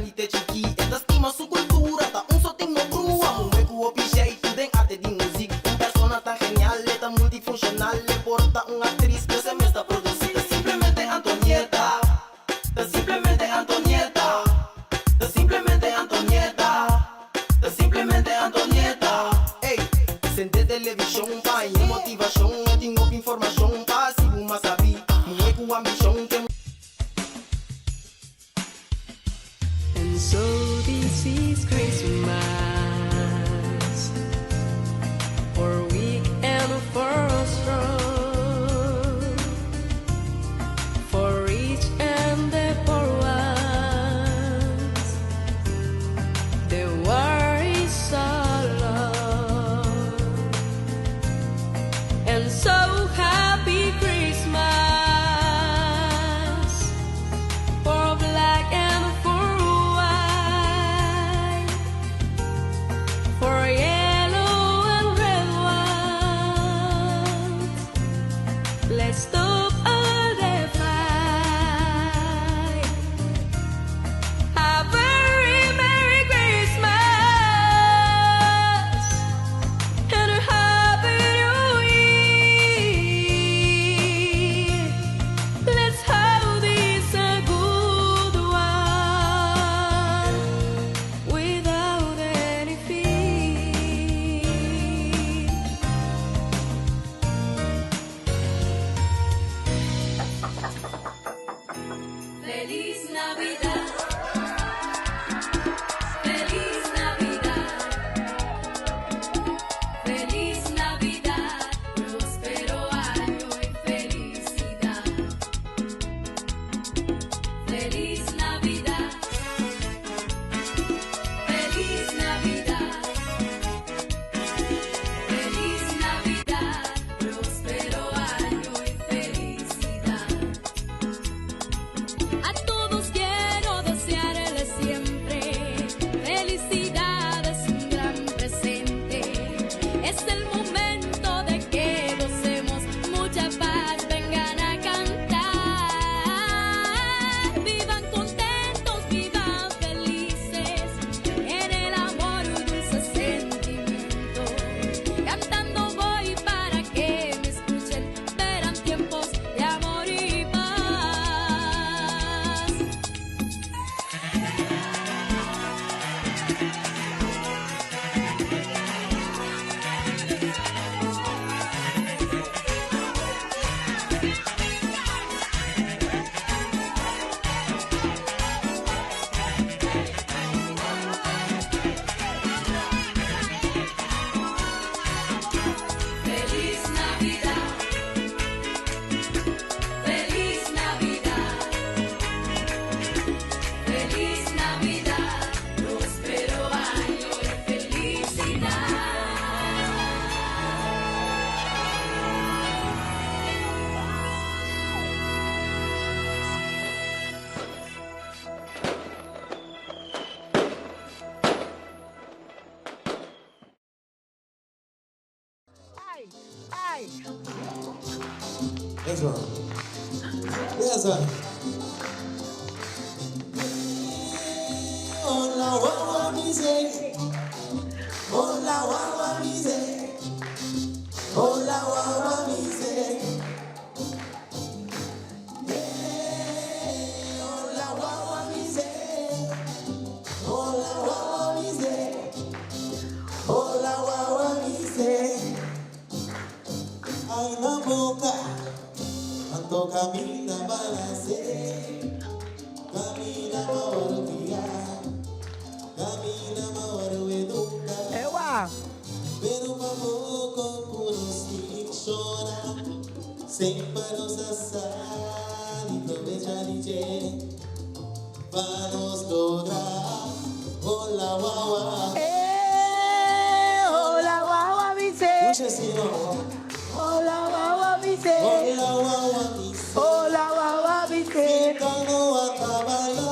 lite chiki eta stima su cultura ta un sotimno grua un hueco oficial tu den arte de música un persona tan genial tan multifuncional le porta una actriz que se me está produciendo simplemente Antonieta simplemente Antonieta simplemente Antonieta simplemente Antonieta hey sente televisão pai motivação eu tenho informação passivo mas sabe não é com ambição que And so this is Christmas, for weak and for strong, for rich and the poor ones. The war is so long, and so happy Christmas for black and for white, for yellow and red ones. Let's stop all the fight. A very Merry Christmas and a Happy New Year. Let's have this a good one without any fear. Feliz Navidad. Feliz Navidad. Feliz Navidad. Próspero año y felicidad. Feliz Navidad. Feliz Navidad. Feliz Navidad. Próspero año y felicidad. A todos quiero desearles siempre felicidades, un gran presente. Es el momento de que gocemos mucha paz, vengan a cantar. Vivan contentos, vivan felices, en el amor un dulce sentimiento. Cantando voy para que me escuchen, verán tiempos de amor y paz. Feliz Navidad. Feliz Navidad. Feliz Navidad. Próspero año y felicidad. Next one. Yes, sir. Hola, wawa, mise. Hola, wawa, mise. Hola, wawa, mise. Hola, wawa, mise. Hola, wawa, mise. Hola, wawa, mise. Ay, la boca. Tanto camina balance, camina maorquia, camina maorueduca, pero poco puros chora, sempre nos assar e proveja DJ, vamos lograr, hola wawa, Hola, guagua, Vicente. puxa assim, Hola, guagua, Vicente. hola wawa, Hola, guagua, Vicente. fica no acaba la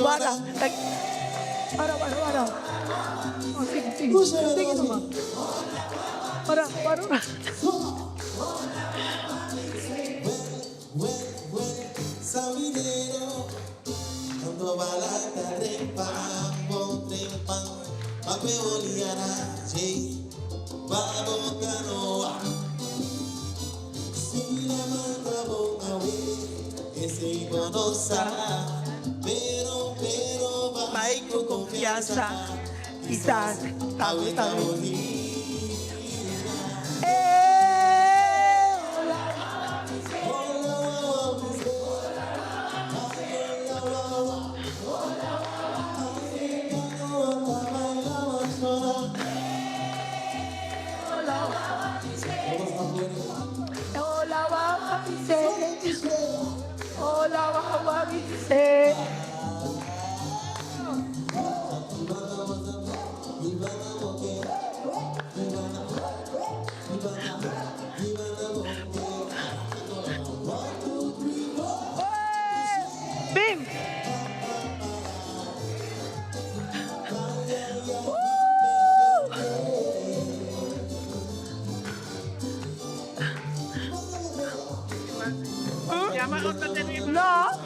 Para. manzona, Para. Oh, sigue. puxa Sigue nomás. Para. Sabidero, cuando va la tarde para Oliana, Jay, Babo Canoa. Si la manda boca, ese conoce, pero va Vai com confiança. Quizás, Hola, wawa, Vicente. Hola, wawa, Vicente. Bim! No.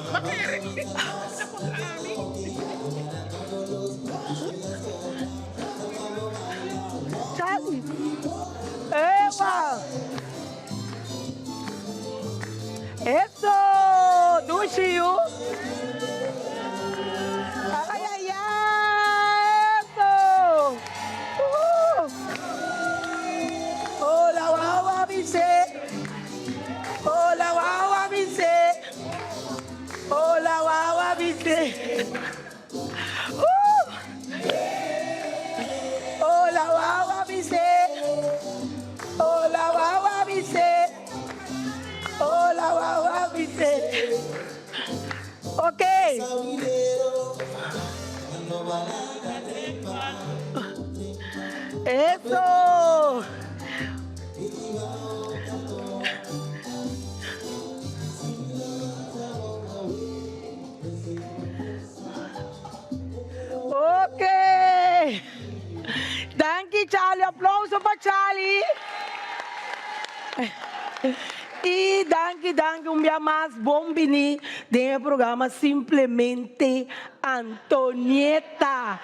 Charlie. Epa. Eso. Dushio. Ay, ay, ay. Eso. Hola, wawa, Vicente. Hola, wawa, Vicente. Hola, wawa, Vicente. Hola, wawa, Vicente. Hola, wawa, Vicente. Hola, wawa, Vicente. Ok. Eso. Ok. Thank you, Charlie. Aplauso para Charlie. E danke, um dia mais bom venir do programa Simplesmente Antonieta.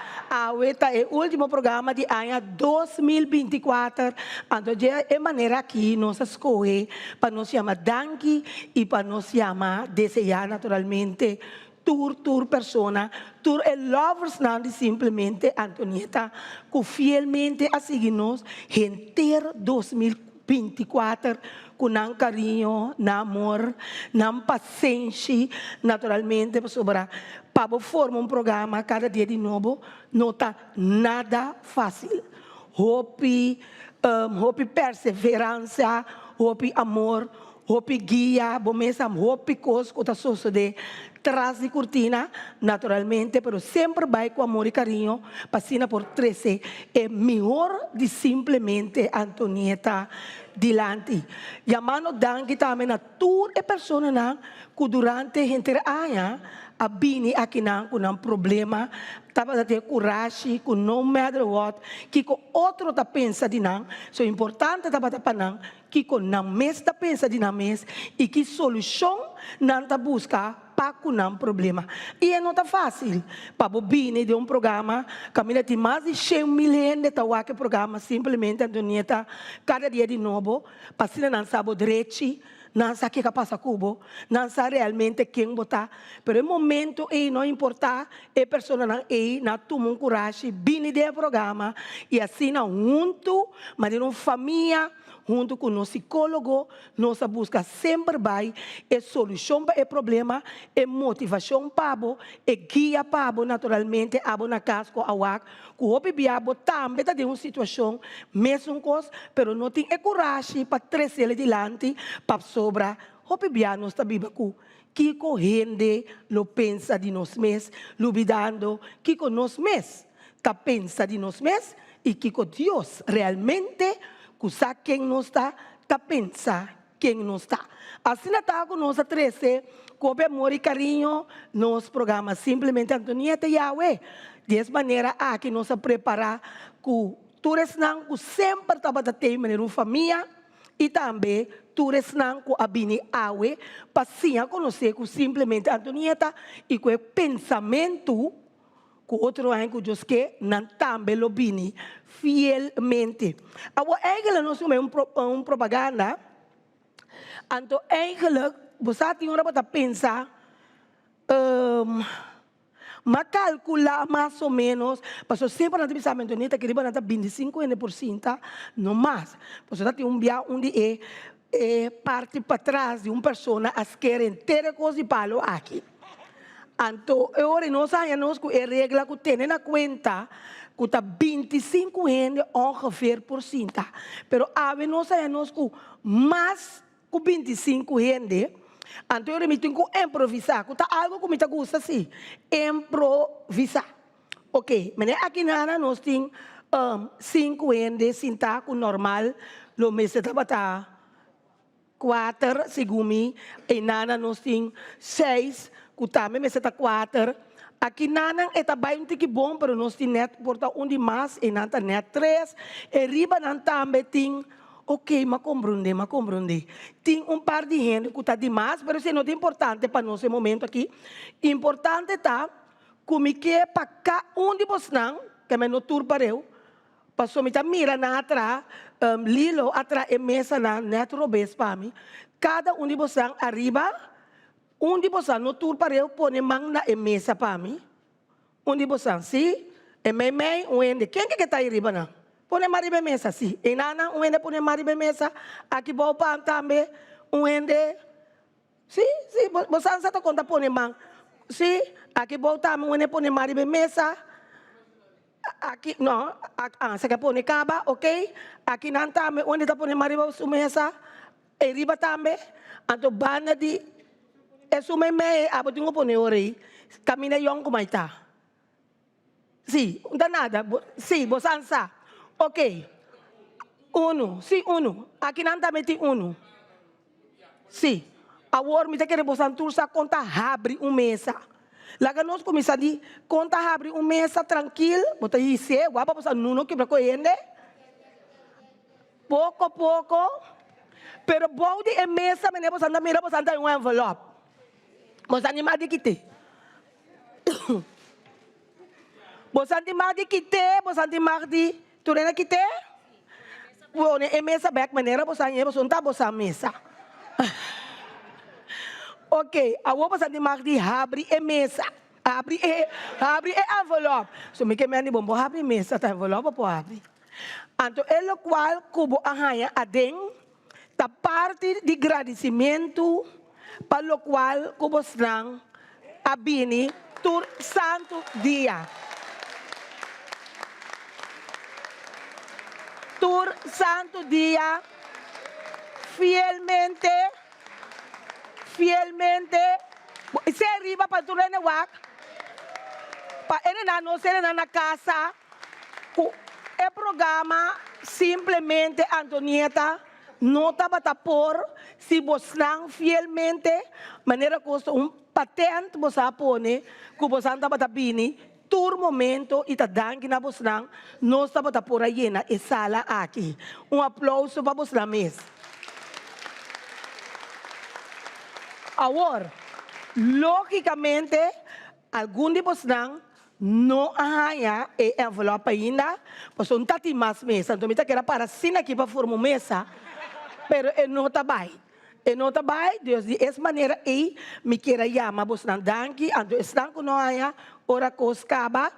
Este é o último programa de ano 2024. Então, de maneira aqui, nós escolhemos para nos chamar danke e para nos chamar, desejar naturalmente, tur persona, tur lovers não de Simplesmente Antonieta, que fielmente a seguir-nos, inteiro 2024, com carinho, amor, paciência, naturalmente, para formar um programa cada dia de novo, não está nada fácil. Hope perseverança, hope amor, hope guia, hope coisa que está sucedendo atrás de cortina, naturalmente, mas sempre vai com amor e carinho, passina por 13, é melhor de Simplesmente Antonieta dilante. Chamando danke também a toda pessoa que durante a gente a bini aqui com um problema, estava a ter coragem, com no matter what, que com outro tá pensa de não, so importante estava a não, que com não mês tá pensa de não mês e que solução não tá buscar para com um problema. E não tá fácil. Para o bini de programa, caminha tem mais de 100 milhões de tawa que programa Simplesmente Antonieta cada dia de novo, para não sabe direito. Não sabe o que passa cubo, não sabe realmente quem botar, mas no momento não importa, a pessoa não toma coragem, vem do programa e assim junto, mas de uma família, junto com o psicólogo, nós busca sempre vai a solução para o problema, a motivação para o, a guia para o, naturalmente, a na casa com a WAC, que o biabo também está em uma situação, mesmo coisa, mas não tem a coragem para trazer adiante, para sobrar, o biabo está vivo que corrende, lo pensa de nós mesmos, olvidando que com nós mesmos, está pensa de nós mesmos, e que com Deus realmente sabe quem não está pensa quem não está. Assim está com nós a 13, com amor e carinho, nos programas Simplesmente Antonieta e Yahweh. Dessa maneira, aqui nós a preparar com todos não que sempre estava a ter uma família e também todos não que a bini Yahweh, para sim a conhecer com Simplesmente Antonieta e com o pensamento com outro ano que Deus quer, não também lo bini fielmente. Agora, eigenlijk nós temos propaganda, então eigenlijk, você tem hora para pensar, mas calcular mais ou menos, porque sempre na pensamento neta que riba nata 25% no mais. Você tem dia onde é parte para trás de uma pessoa a querer ter coisa de palo aqui. Então, agora nós sabemos que a regra que tem na conta que está 25% ongeveer por cento. Pero nós sabemos que mais que 25%, então eu me tenho que improvisar. Que tá algo que me gusta assim, improvisar. Ok, mas aqui nós temos 5% sintaco normal, lo mês está 4, segundo mim, e nós temos 6, que também mês está 4. Aqui nada está bem que bom, pero nós temos net porta onde mais e nada net 3, e riba nós também tem. Ok, mas compreende. Tem par de gente que está demais, mas isso não é importante para nós no momento aqui. Importante está que para cada de vocês, que me notur para eu, para so mira na atrás, lilo atrás e mesa na netrobes para mim. Cada de vocês arriba, de vocês notur para eu, põe mão na mesa para mim. De vocês, sim, e mei, quem que está arriba não? Pone maribe mesa, sim. E nana, pone maribe mesa. Aqui vou para também, sim, você não sabe quando pone mão. Sim, aqui vou também, pone maribe mesa. Aqui, não, você quer pôr caba, ok? Aqui não também, onde está pone maribe mesa. E riba também. Então, banda de, é sume me, tenho que pôr ori. Camina yong como está. Sim, não dá nada. Sim, você não sabe. Ok. 1, sim, 1. Aqui não também tem 1. Sim. Agora, me quer você tursa conta abre mesa. Lá nós começamos a dizer, conta abre mesa tranquilo. Bota isso, guapa, você não quebra com ele. Pouco a pouco. Pero bom de mesa, mas você anda mira, você anda em envelope. Você anima de quitte. Você anima de quitte, você anima de tu rena quitte? Bom, é mesa back maneira, você não tá você mesa. Ok, agora você anima de abre mesa. Abre envelope. So me que me bom, abre mesa, tá envelope para abrir. Então, é o qual cubo arranha adem da parte de agradecimento para o qual cubo strang abini tur santo dia. Tur santo dia fielmente se arriba para tu rene wak pa ene no se na casa o programa simplesmente Antonieta nota bata por si vos não fielmente maneira custa patente vos apone que vos anda bata bini tur momento e tá dando na vos não nós tá bata por aí na sala aqui aplauso para vos na mesa. Agora, logicamente, algum de vocês não arranha e envelope ainda, pois não está mais mesa. Então, me quer para sim aqui para formar mesa, pero não está bem. Não está bem, Deus de essa maneira aí me quer chamar vocês danke, então estão com nós, ora coscaba,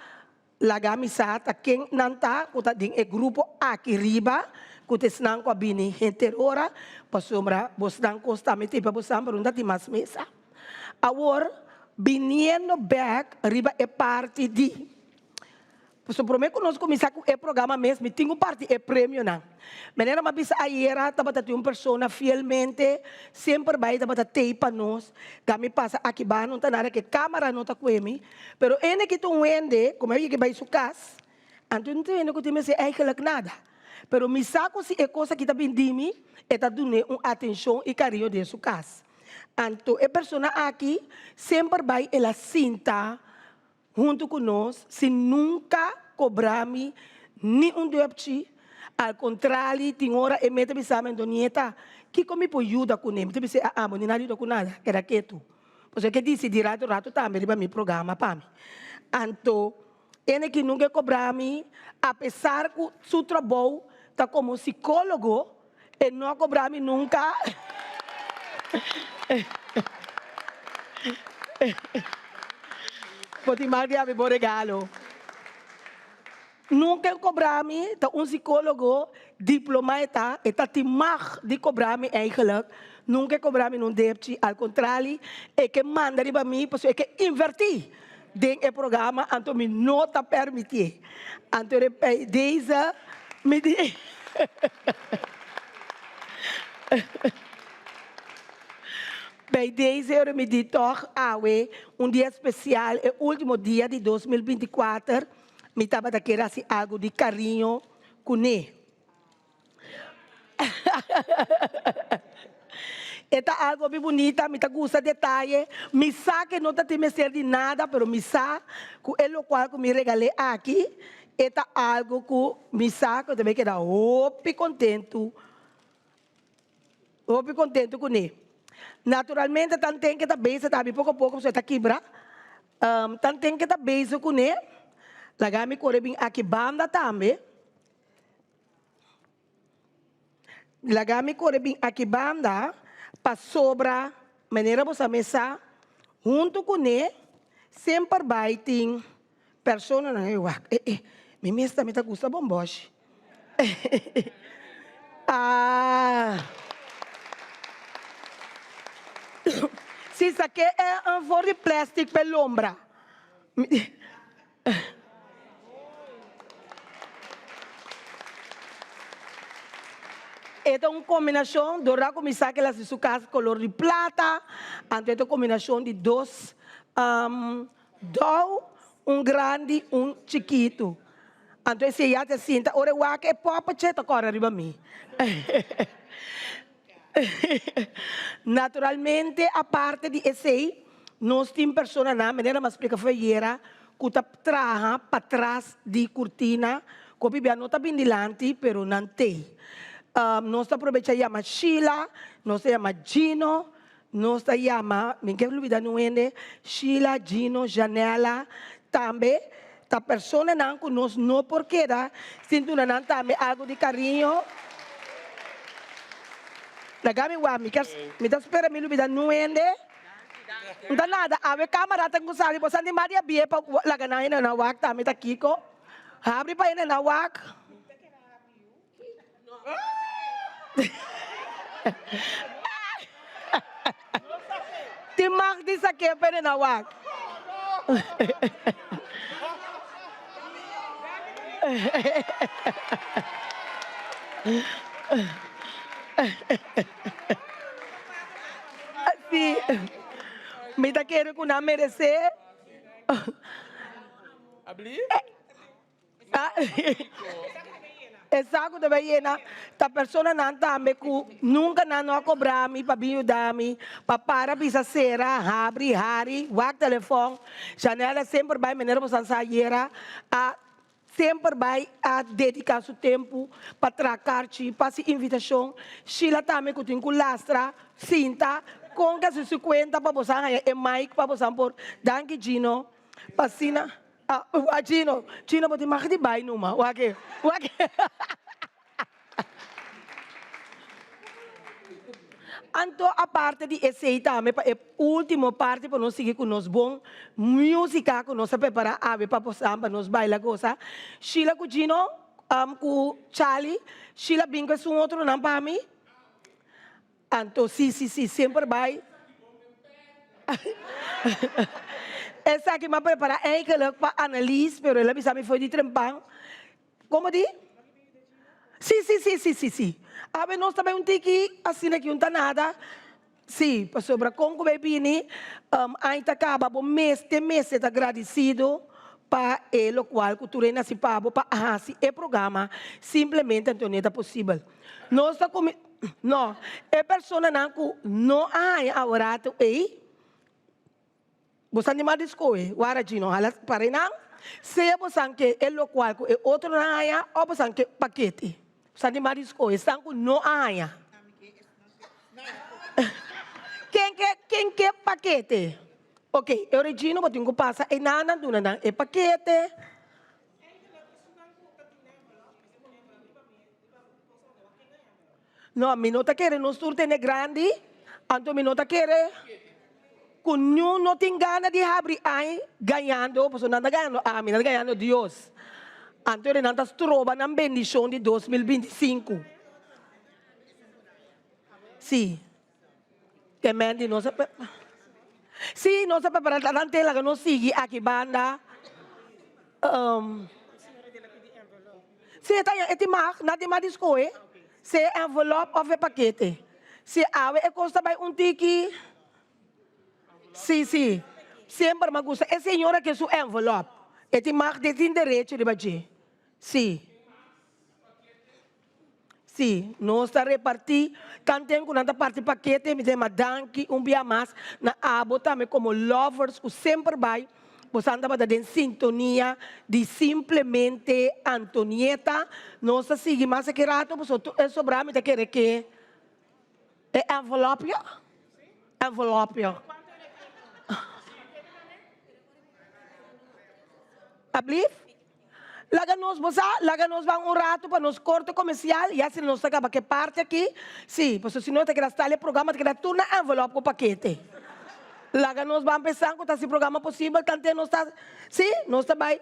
laga misata quem não está, que está em grupo aqui riba. Que senang ko bini henterora pasumra bosdang kostamente pa bosam perunda di mas mesa. Awor biniendo back riba e parte di. Pois promete que nós começar com o programa mesmo, tem parte é prêmio não. Maneira uma bisa aiera tabata tem uma pessoa fielmente sempre vai tabata tei para nós. Kami passa aqui ba não tá nada que câmera não tá com ele, pero ene que tu wende, como é que vai su casa. Anto não tem que tem se eigenlijk nada. Pero me saco se é coisa que está bendimi, está dando atenção e carinho de sua casa. Então, a pessoa aqui sempre vai ela sinta junto com nós, se nunca cobramos nenhum débito. Ao contrário, tem hora e meta pensar, Antonieta, que como pode ajudar com ele? Você pensa, mas não ajuda com nada, era quieto. Porque que disse de rato também, para meu programa, para mim. Então, Ele que nunca cobrou-me, apesar que seu trabalho está como psicólogo, ele não cobrou-me nunca. Pode mais de bom regalo. Nunca cobrou-me, tá psicólogo, diplomata, está timar de cobrar-me eigenlijk. Nunca cobrou-me num débito, ao contrário, é que manda para mim, porque é que invertir dentro do programa, então me não está permitido. Então, desde me diz. Bem, desde eu me disse, dia especial, é o último dia de 2024, me estava daquele assim, algo de carinho com ele. É algo bem bonito, me gusta detalhe, me sabe que não está te mexer de nada, mas me sabe que é o qual que me regalei aqui, é algo que me sabe que eu também quero contente com ele. Naturalmente, tanto tem que estar bem, sabe, pouco a pouco você está quebrando. Tanto tem que estar bem com ele. Lagami corre bem aqui banda também. Lagami corre bem aqui banda para sobra maneira você mesa junto com ele. Sempre vai ter pessoas na eu me mesa me tá gusta bomboche. Se isso aqui é um forro de plástico pela ombra. É uma combinação, dourado como isso aqui, elas sua casa color de plata. Então, é uma combinação de dois, grande, chiquito. Então, se já te sinta, ora o que é pop, cheta corre arriba a mim. Naturalmente, a parte de esse, nós temos pessoas na maneira mais explica foi que trabalha para trás de cortina, que bibia não está bem dilante, pero não tem. Nós aproveitamos chama Sheila, nós chama Gino, nós chama, me quero olvidar não é, Sheila, Gino, Janela, também. A pessoa não que nós não porque sinto não também algo de carinho. Lagami wa mi tá espera me lubida não ende. Não dá nada, a câmera tá com sali, você nem Maria Bia para lagana ina na wak tá me tá kiko. Abre para ina na wak. Ti mag di sa ke para na wak. Assim, me tá querendo que não merecer. Abli? Exato, também é a pessoa não também que nunca não cobrar me para ajudar-me, para bisa cera, abre, hari, o telefone, janela sempre vai maneira para sair a sempre vai a dedicar seu tempo para tracar-te, para essa invitação. Sheila também que tem que lastra, cinta, com que se conta para você é Mike para você por danke Gino, passina. Gino pode mais de baixo numa, o que? Então, a parte de esse também, a última parte para nós seguir com nós bom música, com nós preparar para passar para nós bailar coisa. Sheila com Gino, com Charlie, Sheila bem com um outro nome para mim. Então, sim, sempre vai. Essa aqui me prepara para análise, mas ela me foi de trempão. Como diz? Sim. A nós também tiki assim aqui não tá nada. Sim, para sobre como bebini, ainda acaba bom mês está agradecido para ele qual cultura nasce para esse programa simplesmente Antonieta possível. Nós está com não, é pessoa não há agora aí. Você não vai escolher, o aragino, para não. Se você quer é o qual é outro não há, ou você quer paquete. Você não vai escolher, estão com não há. Quem quer paquete? Ok, eu regino, vou ter que passar e nada, é paquete. No, mi nota quiere no surte ne grande. Anto mi nota quiere. Con no tem gana de abrir aí ganhando, porque não está ganhando a mim, está ganhando Deus. Anto ele não está trova na bendição de 2025. Sim. Que mende não sabe. Sim, não sabe para a tela que não sigue aqui banda. Se é mag, nada mais escolhe. Se é envelope ou paquete. Se a custa vai tiki. Sim. Sempre me gusta. É senhora que é seu envelope. E tem mais de direito de bater. Sim. Nós está repartir. Tanto tempo que parte paquete, me dê uma danke, dia mais. Na abo também como lovers, que sempre vai. Você anda para dar sintonia de simplesmente Antonieta. Nós seguimos mais que rato, você é sobrar, me quer que é envelope. Envelope. Ablief? Laga nos vamos rato para nos corte comercial e assim nós acaba que parte aqui. Sim, porque se não te quer estar no programa, te quer turna envelope com paquete. Laga nos vamos pensar que esse programa possível, tanto nós está, sim, nós está bem.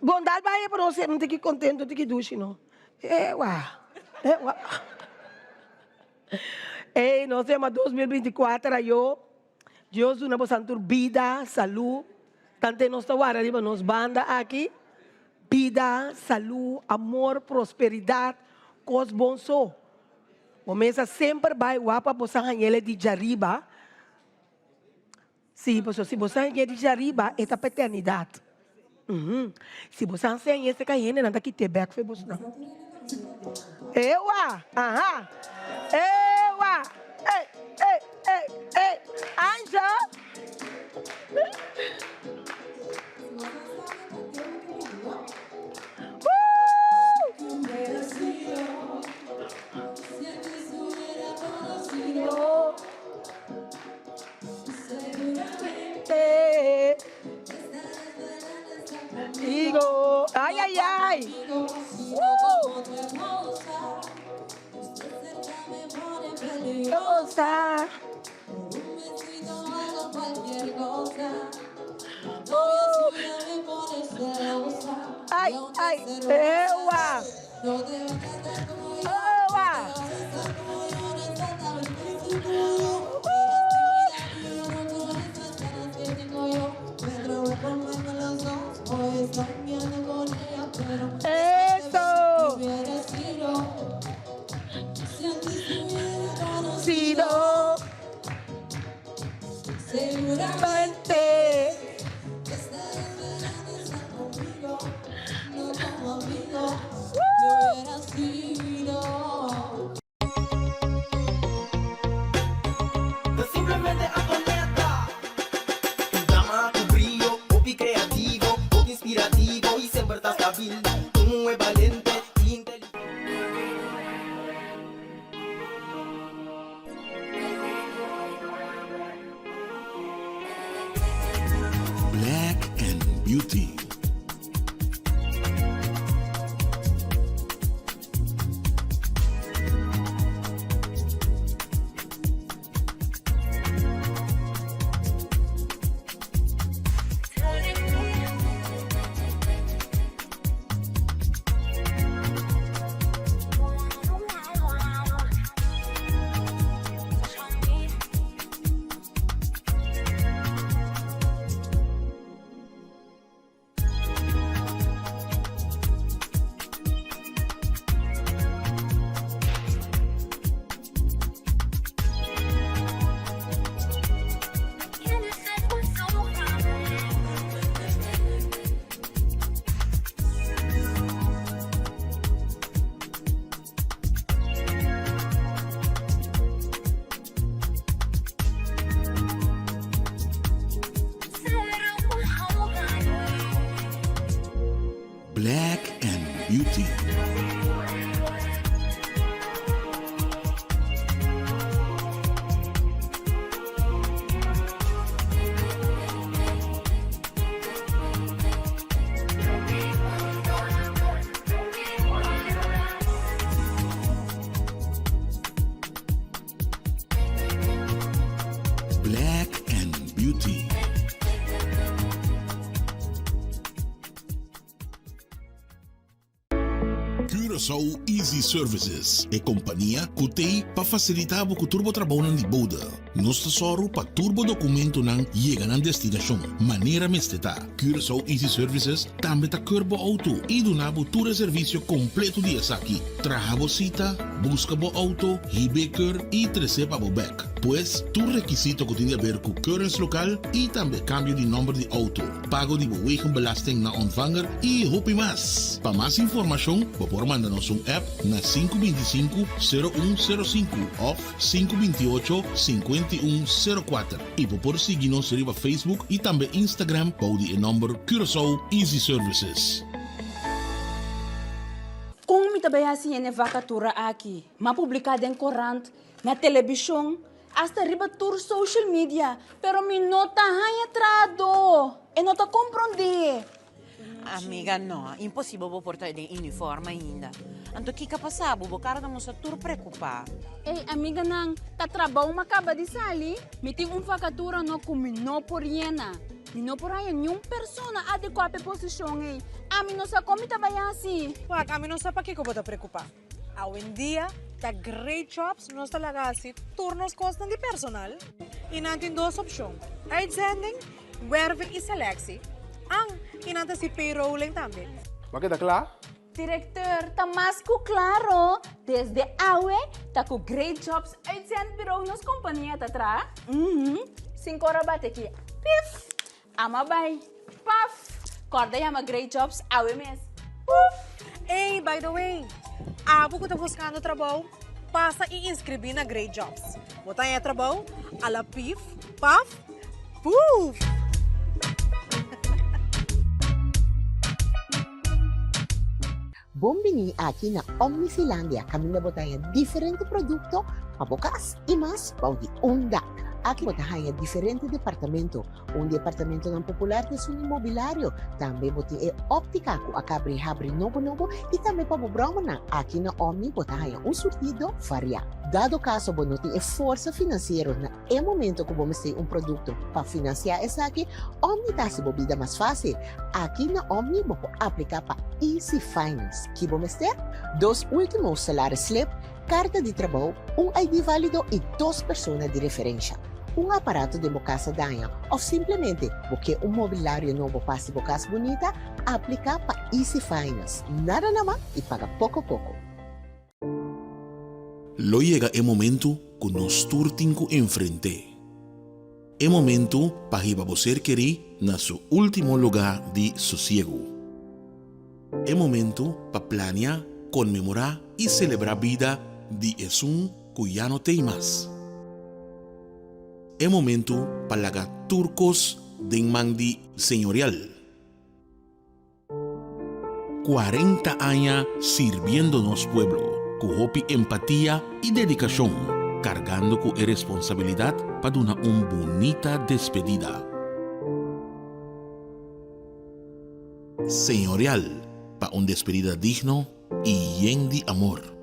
Bondade vai para nós, não tem que contente, não tem que duche, não. Ei, nós temos 2024 aí, Deus nos dá vida, saúde. Tanto nós está agora, nos banda aqui. Vida, saúde, amor, prosperidade, coisas boas. O mesa sempre vai para você ganhar de jariba. Sim, porque se você ganhar de jariba, é a paternidade. Se você ganhar esse ganhar, não está aqui te back foi você não. Ewa, ewa, ei, Anja. Digo, ay. Peligrosa. Ay, ewa. Eso. Sido. Seguramente. Simplemente Antonieta. Tu dama, tu brillo, hobby creativo, hobby inspirativo y siempre estás hábil. Tú es valiente y inteligente. Black and Beauty. Black and Beauty. Curaçao Easy Services, e companhia que tem para facilitar o turbo trabalho de boda. Nós tesoro para turbo documento não chega na destinação. Maneira mesteta, Curaçao Easy Services também está curbo auto e donava todo o serviço completo de aqui. Traga cita, busca bo auto, hibeker e receba bo back. Pois, tu requisito que tem a ver com currency local e também cambio de número de auto, pago de belasting na ontvanger e hopi mais. Para mais informação, por mandar-nos app na 525-0105 ou 528-5104 e por seguir-nos no Facebook e também Instagram para o número Curaçao Easy Services. Kung mi tabay assim na vacatura aqui, ma publicada em corrente, na televisão, hasta riba tour social media, pero mi nota hanya trado, e nota compreender. Amiga, no, impossível vou portar de uniforme ainda. Anto que passava, vou cara não se tur preocupar. Ei, amiga nang, ta trabaho macaba di sali, mi ting vacatura no kung mi no poriena. Mi no poraya nenhum persona adequada à posição, ei. A mi no sa como tabay assim. Wag, kami no sa paki ko ba preocupar. Hoy en día, the great jobs no talaga si turnos costan de personal. E natin dos opsyon. Uitzending, werving is selectie. Ang inanta si payrolling também. Maganda klaar? Director, tá mais que claro. Desde awe, tá com great jobs uitzend bureau nos companhia tá tra. 5 horas bate aqui. Pif! Ama bay. Paf! Corda yama great jobs awe mes. Puf! Hey, by the way, abo ko tá buscando trabalho, passa e inscrever na Great Jobs. Botar em trabalho, ala pif, paf, puf! Bombini aqui na Omnifilandia, kami na botaya diferente produto, pabokas e mais paudi undak. Aqui botaya diferente departamento. Departamento não popular de um imobiliário. Também botei óptica com a cabri novo e também para o broma aqui na Omni botaya surtido variado. Dado caso você tem força financeira na momento que você tem produto para financiar essa aqui, Omni está se bobida mais fácil. Aqui na Omni você aplicar para Easy Finance, que você ter 2 últimos salários slip, carta de trabalho, ID válido e 2 pessoas de referência. Aparato de bocasa danha ou simplesmente porque mobiliário novo passe bocasa bonita, aplicar para Easy Finance. Nada naman e paga pouco. Lo llega el momento que nos turtinco enfrente. El momento para que você querer na su último lugar de sosiego. El momento para planear, conmemorar y celebrar vida de un que ya no tem más. El momento para lagar turcos de mandi señorial. 40 años sirviéndonos pueblo, con hopi empatía y dedicación, cargando con responsabilidad para una bonita despedida. Señorial, para una despedida digno y lleno de amor.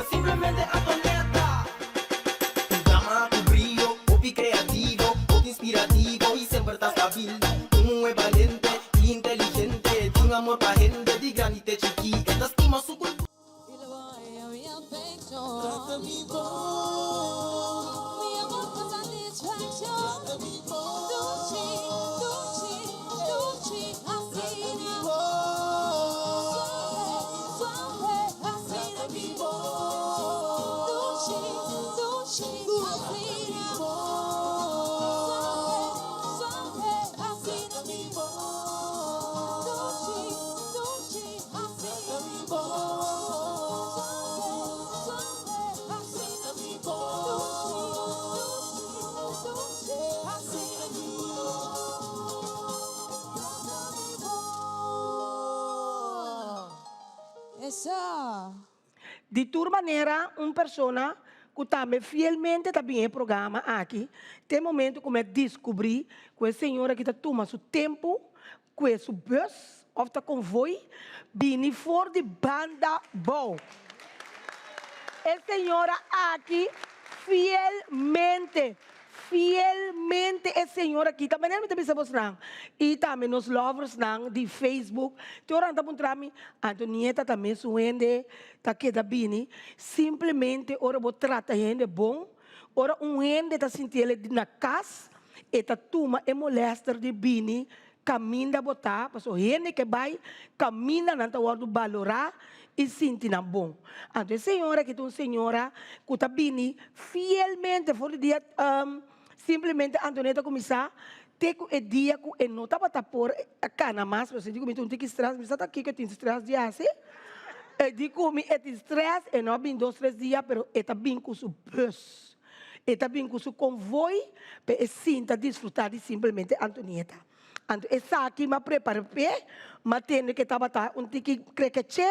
Simplemente atoneta. Tu gama, tu brillo, hobby creativo, hobby inspirativo y siempre estás stabil. Tú es valiente y inteligente, tiene amor para gente de grande y chiquita. Estás estima su cultura. De toda maneira, uma pessoa que também fielmente também é programa aqui, tem momento como é descobrir que a senhora que está tomando seu tempo, com o bus ou está convoy, vindo fora de banda bom. A senhora aqui fielmente fielmente é senhora aqui. Também não me também sabemos não. E também nos lovers não de Facebook. Te orang tá puntrami. Antonieta também suende tá queda bini. Simplesmente ora vou tratar gente bom. Ora gente tá sentindo ele na casa. E tá tuma e molester de bini. Caminha botar, passou gente que vai caminha na tua hora valorar e sentir na bom. Então, a senhora que tem senhora que está bini fielmente for dia simplesmente Antonieta começar ter o dia que não estava por a cana mais, você digo me tem que estresse, me está aqui que tem estresse de assim. Eu digo me é estresse e não bem 2, 3 dias, pero está bem com o bus. Está bem com o convoy, para sinta desfrutar de simplesmente Antonieta. Então, essa aqui me prepara mas tem que estava tiki crequeche,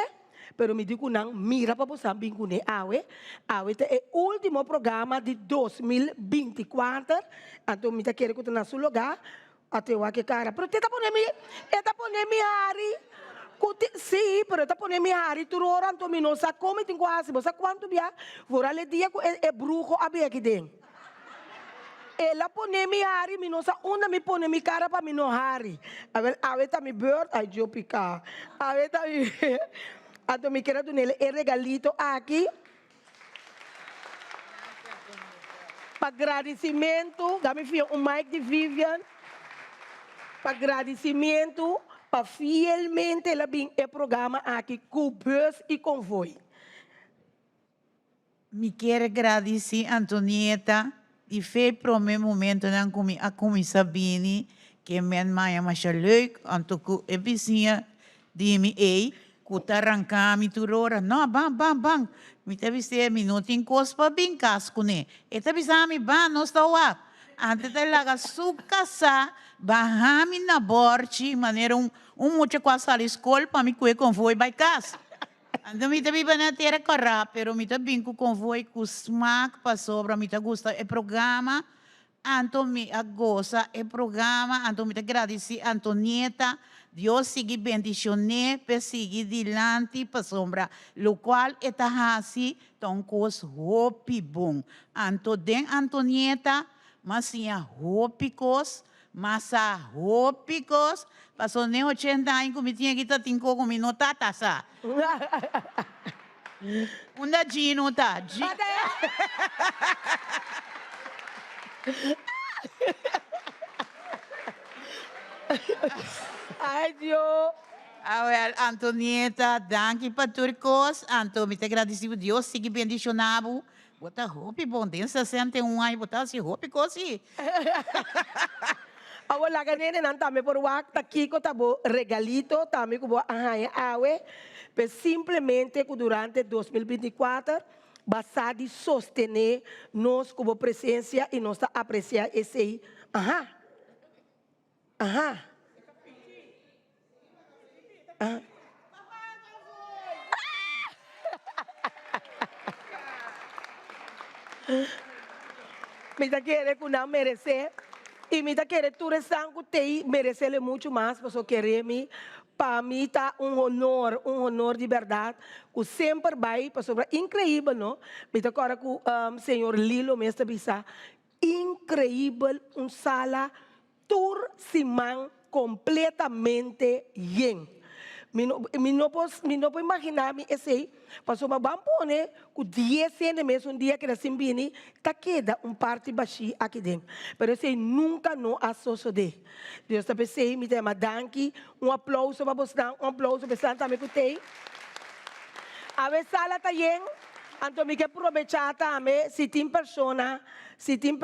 pero me digo não, mira para você bem com awe é o último programa de 2024, então me quer que na seu lugar, até o que cara, pero tá pondo mi hari, sim, pero tá pondo mi hari, tu ora então me não sabe como tem quase, você quanto via, vora le dia é bruxo abe aqui dentro. Ela põe mi hari, mi não sabe onde me põe mi cara para mi não hari. A ver tá mi bird, ai eu picar. A ver tá mi, então me quero nele é regalito aqui. Para agradecimento, dá me fio mic de Vivian. Para agradecimento, para fielmente ela vem é programa aqui com bus e convoy. Me quero agradecer Antonieta. Die veel pro mijn moment dan kom ik Sabine, que men mij maar zo leuk, en toen ik bezien die me kuta arrancar mi turora, no bang, mi te viste minuto in cospa bin cascune, e te bisami ban no sta wa, ante te laga su casa, bahami na borchi, maneira mucho quase ali escola para mi kue convoy by casa. Então, me também vai ter correr, pero me também com convoy, com smack, para sobra, me gusta o programa, então me gosta o programa, então me agradece Antonieta, Deus siga bendicionar, para seguir adiante, para sombra, o qual está assim, então cos hopi bom. Então, den Antonieta, mas sim a hopicos, masa hopicos, passou nem 80 anos que me tinha que estar 5 minutos, tá, sa. Unda Gino, tá? Ai, Deus. Well, Antonieta, danke para turcos. Anto, me te agradecido, Deus siga bendicionado. Bota roupa bom, tem 61 anos, botar assim, roupa cosi. Awala ganene nan tame por wak takiko tabo regalito tame kubo ahaya awe, pero simplesmente durante 2024 basado de sostener nós como presença e nós apreciar esse aí. Aham. Me tá querendo que não merecer. E me querer tu resango te merecer muito mais, porque querer me para mim tá honor de verdade. O sempre vai para sobre incrível, não? Me tá agora com senhor Lilo mestre bisa incrível sala tour simão completamente yen. Me não posso imaginar esse aí. Passou uma bampone com 10 cm dia que era simbini, tá queda parte baixi aqui dentro. Pero esse nunca não associo de. Deus tá pensei, me tem uma danke, aplauso para você, aplauso para Santa também que tem. A vez sala tá yen, então me quer aproveitar também se tem persona que tem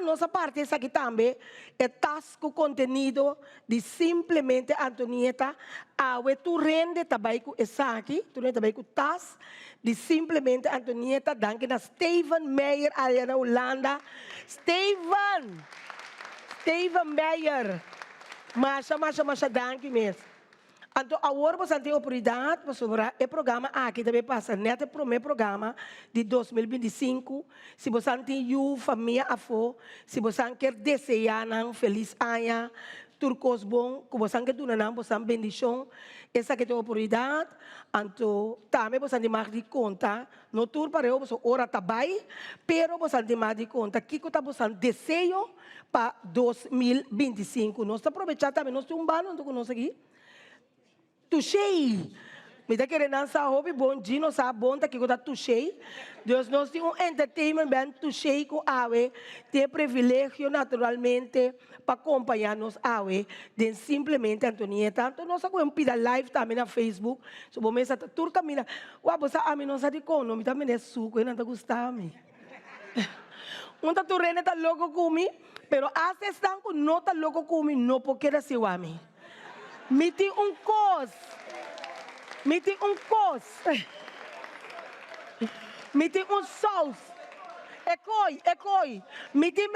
nossa parte essa aqui também é tasco conteúdo de simplesmente Antonieta tu rende também com essa aqui tu rende também com tas de simplesmente Antonieta danke na Steven Meyer ali na Holanda Steven Meyer masha danke mesmo. Então, agora você tem a oportunidade para sobrar o programa aqui também passa nesse primeiro programa de 2025. Se você tem família afo, se você quer desejar um feliz ano, turcos bom, como você que tu não você bendição, essa que tem oportunidade, então também você tem mais de conta, no tur para eu você ora tabai, pero você tem mais de conta, que que você desejo para 2025, nós aproveitar também, nós temos balo, não nós aqui, tuchei. Me dá querendo dançar hobby bom dia, não sabe bom tá que eu tá tuchei. Deus nós temos entertainment bem tuchei com awe, tem privilégio naturalmente para acompanhar nos awe, de simplesmente Antonieta. Então nós agora pida live também na Facebook. So bom mesa turca mina, uau você a mim não sabe como, me também é suco, não tá gostando me. Unta tu rene tá louco comigo, pero hace estão com não tá louco comigo, não porque era seu amigo. Me tem cos. Me tem cos. Me tem sauce. É coi. Me tem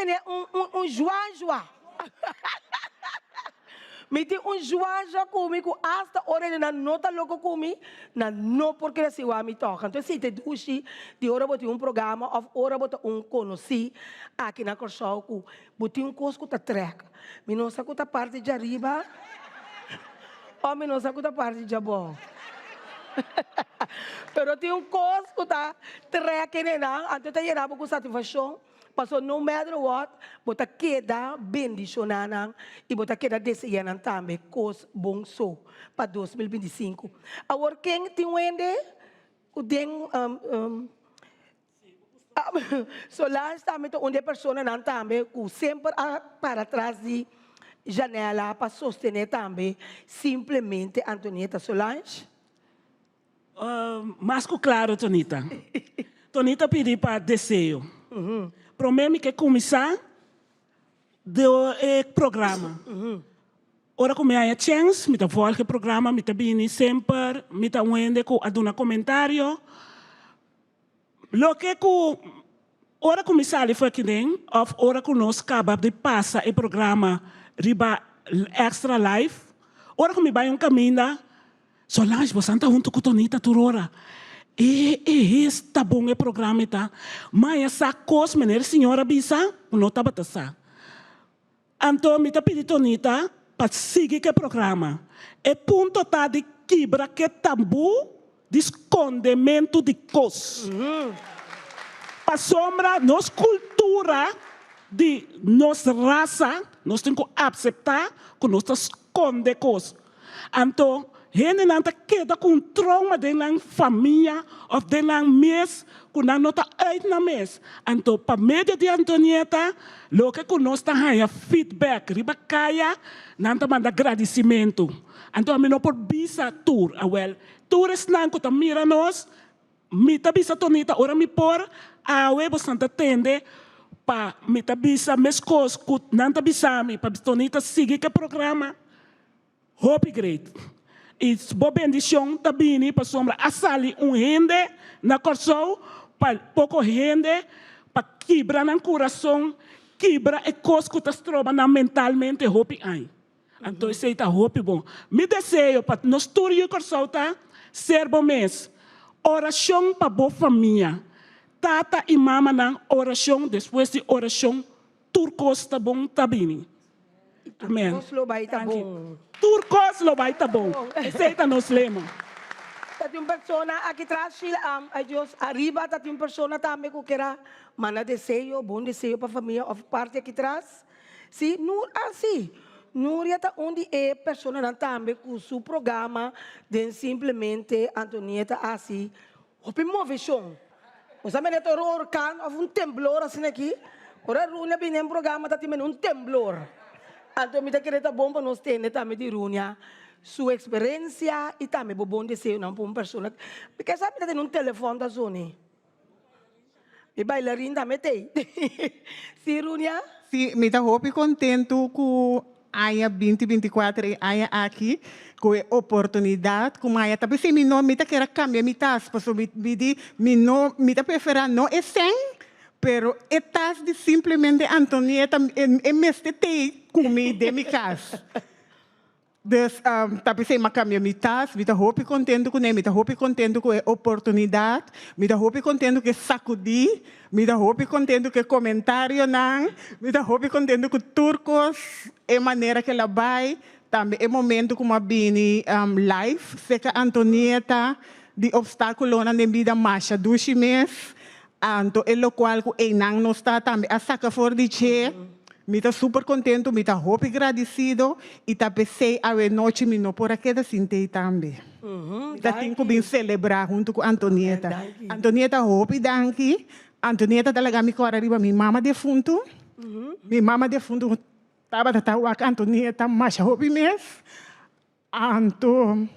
joa. Me tem joa comigo. Hasta hora ele não está louco comigo. Não porque se o me toca. Então se te duche, de hora botar programa, of hora botar conheci aqui na Corsol, botar coisa que tá treca. Me não sabe que parte de arriba. Ou me não sabe que parte de abaixo. Pero tem coisa que tá treca nela, então tá gerando com satisfação. Passou no matter what, bota queda bendicionando e bota queda desejando também coisa bom só para 2025. Agora quem tem o den Solange também onde pessoa não também que sempre para trás de janela para sostener também simplesmente Antonieta Solange. Mais claro, Tonita. Tonita pediu para desejo. Promete que começar do programa. Ora como é a chance, me volta o programa, me bem sempre, me wende com aduna comentário. Lo que ora começar foi que nem, of ora que nós acaba de passar o programa riba extra live. Ora como vai caminho Solange, você está junto com Tonita Turora. Está bom o programa, tá? Mas essa coisa, maneira senhora bisa, não está batendo. Então, me pedi Tonita para seguir o programa. E ponto tá de quebra que tabu de escondimento de coisas. Para sombra, nossa cultura, de nossa raça, nós temos que aceitar que nós esconde coisas. Então, gente não queda com trauma de uma família ou de um mês, que não está aí na mês. Então, para média de Antonieta, o que nós temos feedback, riba caia, não manda agradecimento. Então, a mim não pode bisa tour, tours não que mira nós, me bisa Tonita, ora me por, a web santa tende, para me bisa mes coisas que não bisa me, para Tonita seguir o programa. Hope great. E boa bendição também para sombra a sali gente na Corsol para pouco gente para quebrar no coração quebrar e coisa que está trobando mentalmente hope aí então isso está hope bom me desejo para nós todos o Corsol tá ser bom mês oração para boa família tata e mama na oração depois de oração turcos tá bom também amém Turcos lo vai tá bom. Aceita nos lemos. Tem uma pessoa aqui atrás, Deus arriba, tem uma pessoa também que quer mandar desejo, bom desejo para a família, ou parte aqui atrás. Sim, assim. Núria está onde é pessoa também com o seu programa de simplesmente Antonieta assim. O primeiro chão. Você me deu um temblor assim aqui. Ora, Rúnia vem no programa, está tendo um temblor. Então, me queria bom para nós ter também de Rúnia sua experiência e também bom desejo não para uma pessoa. Porque sabe que tem um telefone da zona. E bailarina também tem. Sim, Rúnia? Sim, me está muito contento com a 2024 e a aqui com a oportunidade como a também se me não me está querer cambiar me tá porque me não me está preferir não é sem pero estás de simplesmente Antonieta e me estetei comigo de minha casa. Dus tapi sei macambia mitas, mita hopi contento com mita hopi contento com a oportunidade, mita hopi contento que sacudi, mita hopi contento que comentário não, mita hopi contento com turcos, é maneira que ela vai, também é momento como a bini live, seca Antonieta, de obstáculo na vida masha dushi mês, anto é lo qual que enang não está também a saca for de che. Me está super contento, me está muito agradecido e tá pensei a noite me não por aqui da sintei também. Tá tenho que celebrar junto com Antonieta. Antonieta hopi danki. Antonieta talaga mi cora riba mi mama defunto. Mi mama defunto tava tatawa com Antonieta mas hopi mes. Anto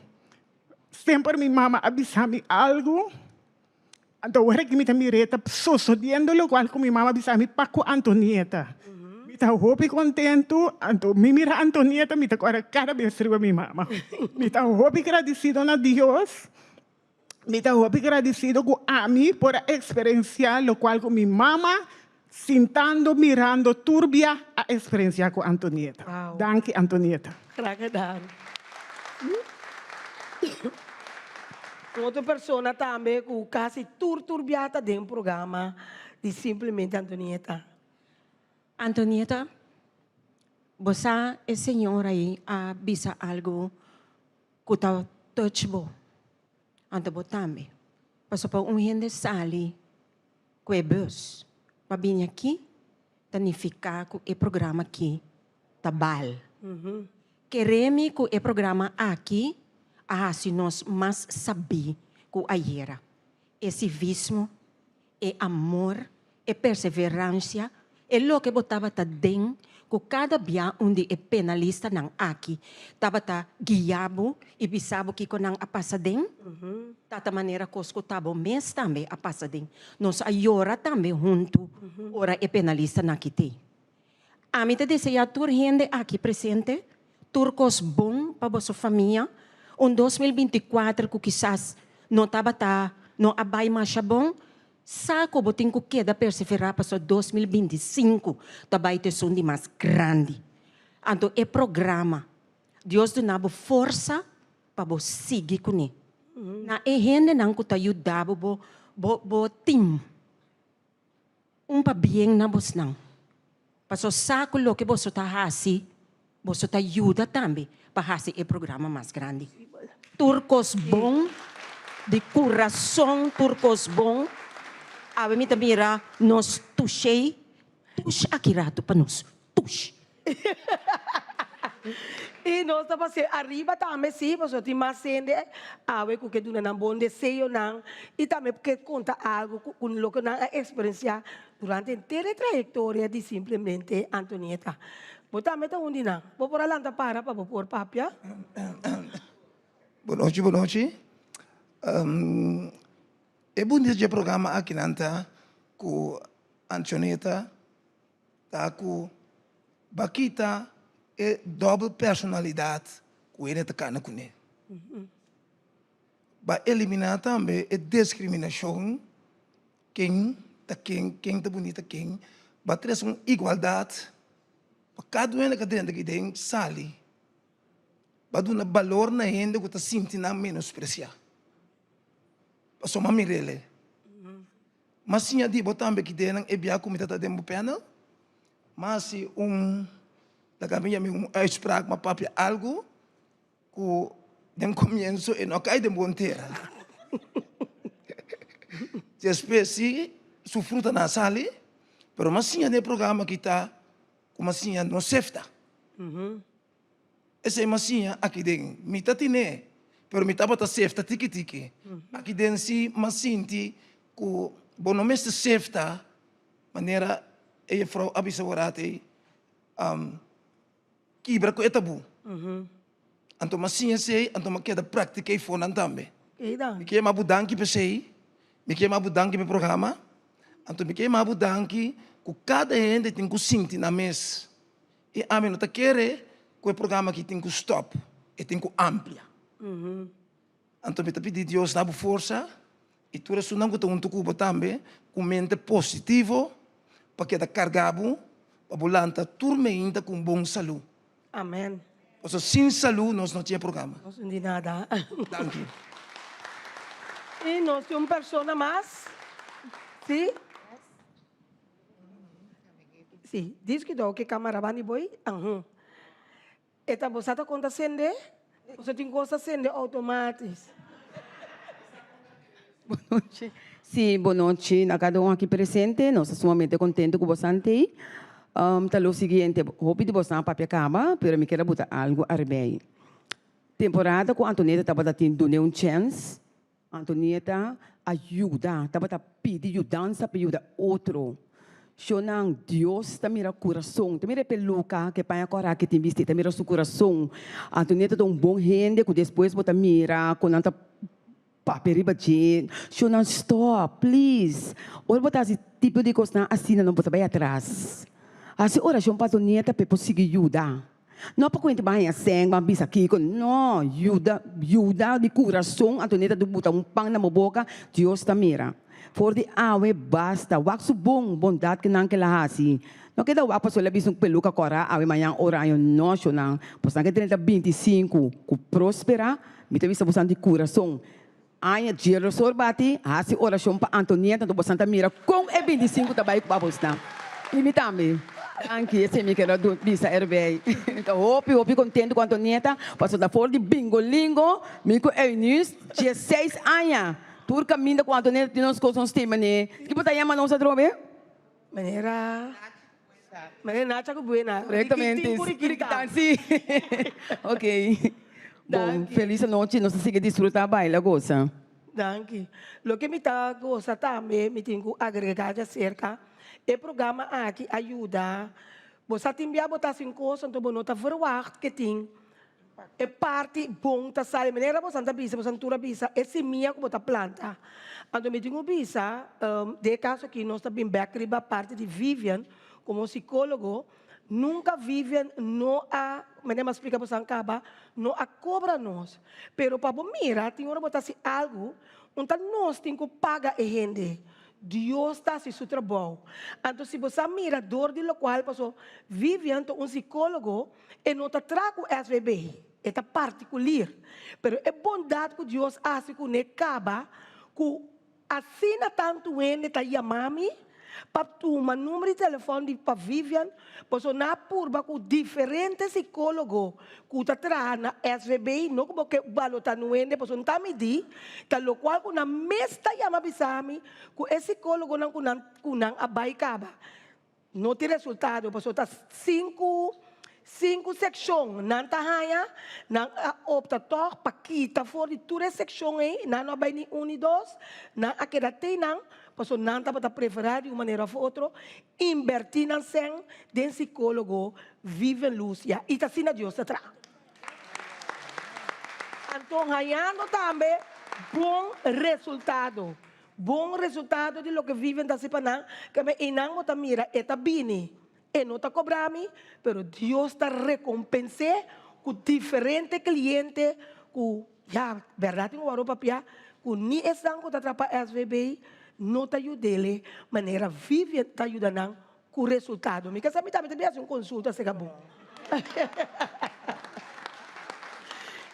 sempre mi mama avisami algo. Anto agora que me tá mireta sosodiendo lo qual com mi mama avisami paco Antonieta. Está hopi contento, anto me mira Antonieta, me está agora cada vez riba minha mama. Me está hopi agradecido a Deus, me está hopi agradecido com a mim por a experiência, lo qual com minha mama, sentando, mirando, turbia a experiência com Antonieta. Wow. Danke, Antonieta. Gragadão. Outra pessoa também que quase turbiata dentro do programa de simplesmente Antonieta. Antonieta, você é senhora aí a bisa algo que está touchable. Ante também. Passou para gente sali que é bus. Para vir aqui, tanificar que o programa aqui tá bal. Queremos que o programa aqui se nós mais saber que ayer é civismo, é amor, é perseverança. É lo que botava tá dentro, que cada dia onde é penalista não aqui, tava tá guiado e bisabo que não a passadem, tata maneira que escutava mês também a passadem. Nós ayora também junto, ora é penalista na aqui. A mim te deseja tur gente aqui presente, turcos bom para vossa família, 2024 que quizás não tava tá, não abai mais bom. Saco botin ko queda perseverar para 2025, também ter som de mais grande. Então, é programa. Deus dá força para você seguir com ele. Na gente não que te ajudar bo team. Para bem na você não. Para saco lo que você está fazendo, você te ajuda também para fazer o programa mais grande. Turcos bom, de coração, turcos bom. A mim também mira nos tuxei, aqui rato para nós, tux. E nós estamos arriba também, sim, porque tem mais gente, a ver que tu não bom desejo não, e também porque conta algo com o que não experiência durante inteira trajetória de simplesmente Antonieta. Vou também tá onde não, vou por lá para pôr papia. Boa noite. É bonito de programa aqui nanta com Antonieta, tá com Baquita é dupla personalidade que ele tá cana com ele. Ba eliminar também a discriminação quem tá bonita quem, ba trazer uma igualdade para cada um que dentro que tem sali, ba dar valor na gente que tá sentindo menospreciar. Passou uma mirele. Mas sim, eu digo também que tem é bem como está dentro do panel, mas se da caminha me explicar uma papia algo que dem comienzo e não cai de monteira. Se espécie sufruta na sala, pero mas sim é programa que está como assim no sefta. Esse é mas sim aqui dentro, me tá tine. Pero mi taba ta sefta tiki. Aqui dentro si masinti ku bono meste sefta maneira e frau abisa warate kibra ko etabu. Anto masinha sei, anto makeda praktike fonan tambe. Mi ke mabu danki pe sei, mi ke mabu danki me programa, anto mi ke mabu danki ku cada gente tem ku sinti na mes. E a mim não tá querer que o programa aqui tem que stop, e tem que amplia. Então, me pedir Deus dá força e tu ressu não gosta um tucubo também com mente positivo para que da cargabo para bolanta turma ainda com bom saúde. Amém. Pues sin salud, nós não tinha programa. No entendí nada. Dank u. Y no soy una persona más. ¿Sí? Sí, diz que do que cámara bani boy. Esta você tá conta acender? Você tem coisa acender automático. Sim, boa noite a cada um aqui presente. Nós estamos sumamente contentes com você aí. Tá o seguinte, roupa de você para acaba, pero me quero botar algo a rebei. Temporada com a Antonieta estava tendo um chance. Antonieta ajuda, estava pedindo ajudança para ajudar outro. Shonang, Deus está mira coração, está mira peluca, que pai agora que tem visto, está mira seu coração. Antonieta é bom gente, que depois bota mira, com anta paperiba gente. Shonang, stop, please. Ora botar esse tipo de coisa assim, não bota bem atrás. Assim, oração para Antonieta para conseguir ajudar. Não para que vai a sangue, vai bisa aqui, não, ajuda de coração. Antonieta do botar pão na boca, Deus está mira. For the awe basta, wak subong bondad que nang kilahasi. No kita wak pa so labis ng peluca cora, awe mayang orayon no siya nang, pos nang 25, ku prospera, mita vista bosan di coração. Aya Giro Sorbati, hasi orasyon pa Antonieta, to bosan tamira, kung 25 tabay ko babos na. Imitami. Anche se mi quero bisa RBI. Então, hopi contento com a Antonieta, passou da fora de bingolingo, mico Eunice, 16 anos. Tur caminho com a Antonieta de nós coisas tema né. Que botar yama não se drobe? Maneira Nacha ko buena. Correctamente. Sim. Ok. Bom, feliz noite, nós siga desfrutar baila goza. Danke. Lo que me está goza também, me tenho agregar acerca. E programa aqui ajuda. Você tem que botar 5 coisas, então você está verwacht que tem. É parte bom da sala. Maneira você anda bisa, você anda bisa. É semia que você planta. Então me tenho bisa. De caso aqui nós também backriba parte de Vivian como psicólogo. Nunca Vivian não a, maneira mais explica você acaba, não a cobra nós. Pero para mira, tem hora botar se algo, então nós temos que pagar e render. Deus está se seu trabalho. Então, se você mira a dor de lo qual passou, vivendo um psicólogo, e não está trago SVB, é particular. Mas é bondade que Deus faz com ele, acaba, que assina tanto ele, está chamando, para tomar número de telefone para Vivian, para na purba com diferentes psicólogos que está trazendo na SVB, não como que o valor está no ende, para não está medindo, tal qual que na mesta chama bisami, que esse psicólogo não abaicaba, não tem resultado, para está 5 secções, não está raia, não opta toch para quitar fora de todas as secções, não vai nem 1 e 2, não aquela tem não. Porque não está para preferir de uma maneira ou outra, invertir na sen de psicólogo, vive em luz, e está assim a Deus atrás. Então, ganhando também bom resultado de lo que vivem da semana, que me inang ta mira, eta bini, e não está cobrando, pero Deus está recompensando com diferentes clientes, com, já, verdade, não vou papiar, com ni estão com atrapa SVB, não te ajuda, maneira vive está ajudando com o resultado. Me casa me também uma consulta se acabou.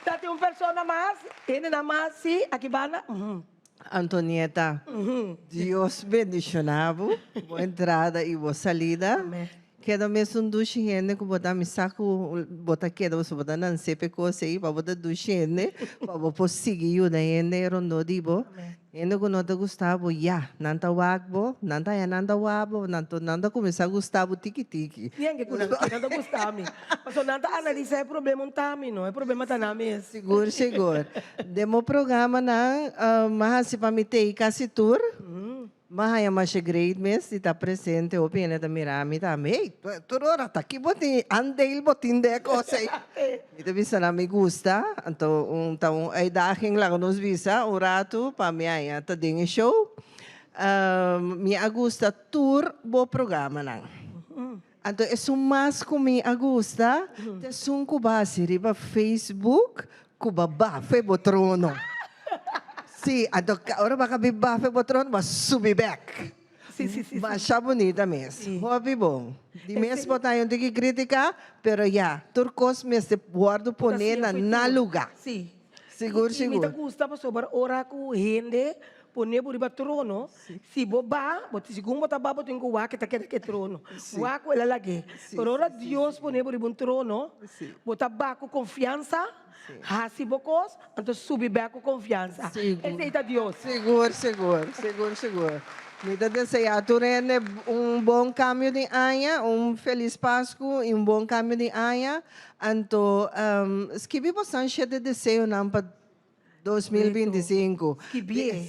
Tá tem uma pessoa mais, ele na mais sim, aqui bana. Antonieta, Deus bendicionavo, boa entrada e boa salida. Queda mesmo duche gente que botar me saco botar queda você botar não sei coisa aí para botar duche gente para você seguir o da gente rondo dibo gente que não te gostava já não tá wagbo não tá não tá wabo não tá começar a gostar tiki tiki ninguém que não tá gostando mas não tá analisar o problema não tá não é problema tá na mesa seguro demo programa na mas se para me ter quase tour Mahaya masya grade mes ita presente o pina ta mirami ta me turora ta ki boti andel botinde ko say ita bisa na me gusta anto taong ay daking lang nos visa o rato pa miaya ta ding show mi agusta tour bo programa nang anto mas ko mi agusta te sun ko base riba Facebook ko ba febotrono. Si, ora baka bibafe botron, mas subibek. Baixa bonita mesmo. Hobby bom. De mesmo botar onde que criticar, pero já, turcos mesmo guardo poner na lugar. Sim. Seguro, Me seguro. gusta sobre ora com rende, poner por riba trono. Se boba, bota segundo bota baba tem que o que tá que trono. O que ela lagi. Por ora Deus poner por riba trono, bota ba com confiança. Hasi bocos, então subir bem com confiança. Aceita Deus. Seguro, seguro, seguro, seguro. Me desejar turene bom caminho de ano, feliz Páscoa e bom caminho de ano. Então, escrevi bastante de desejo para 2025.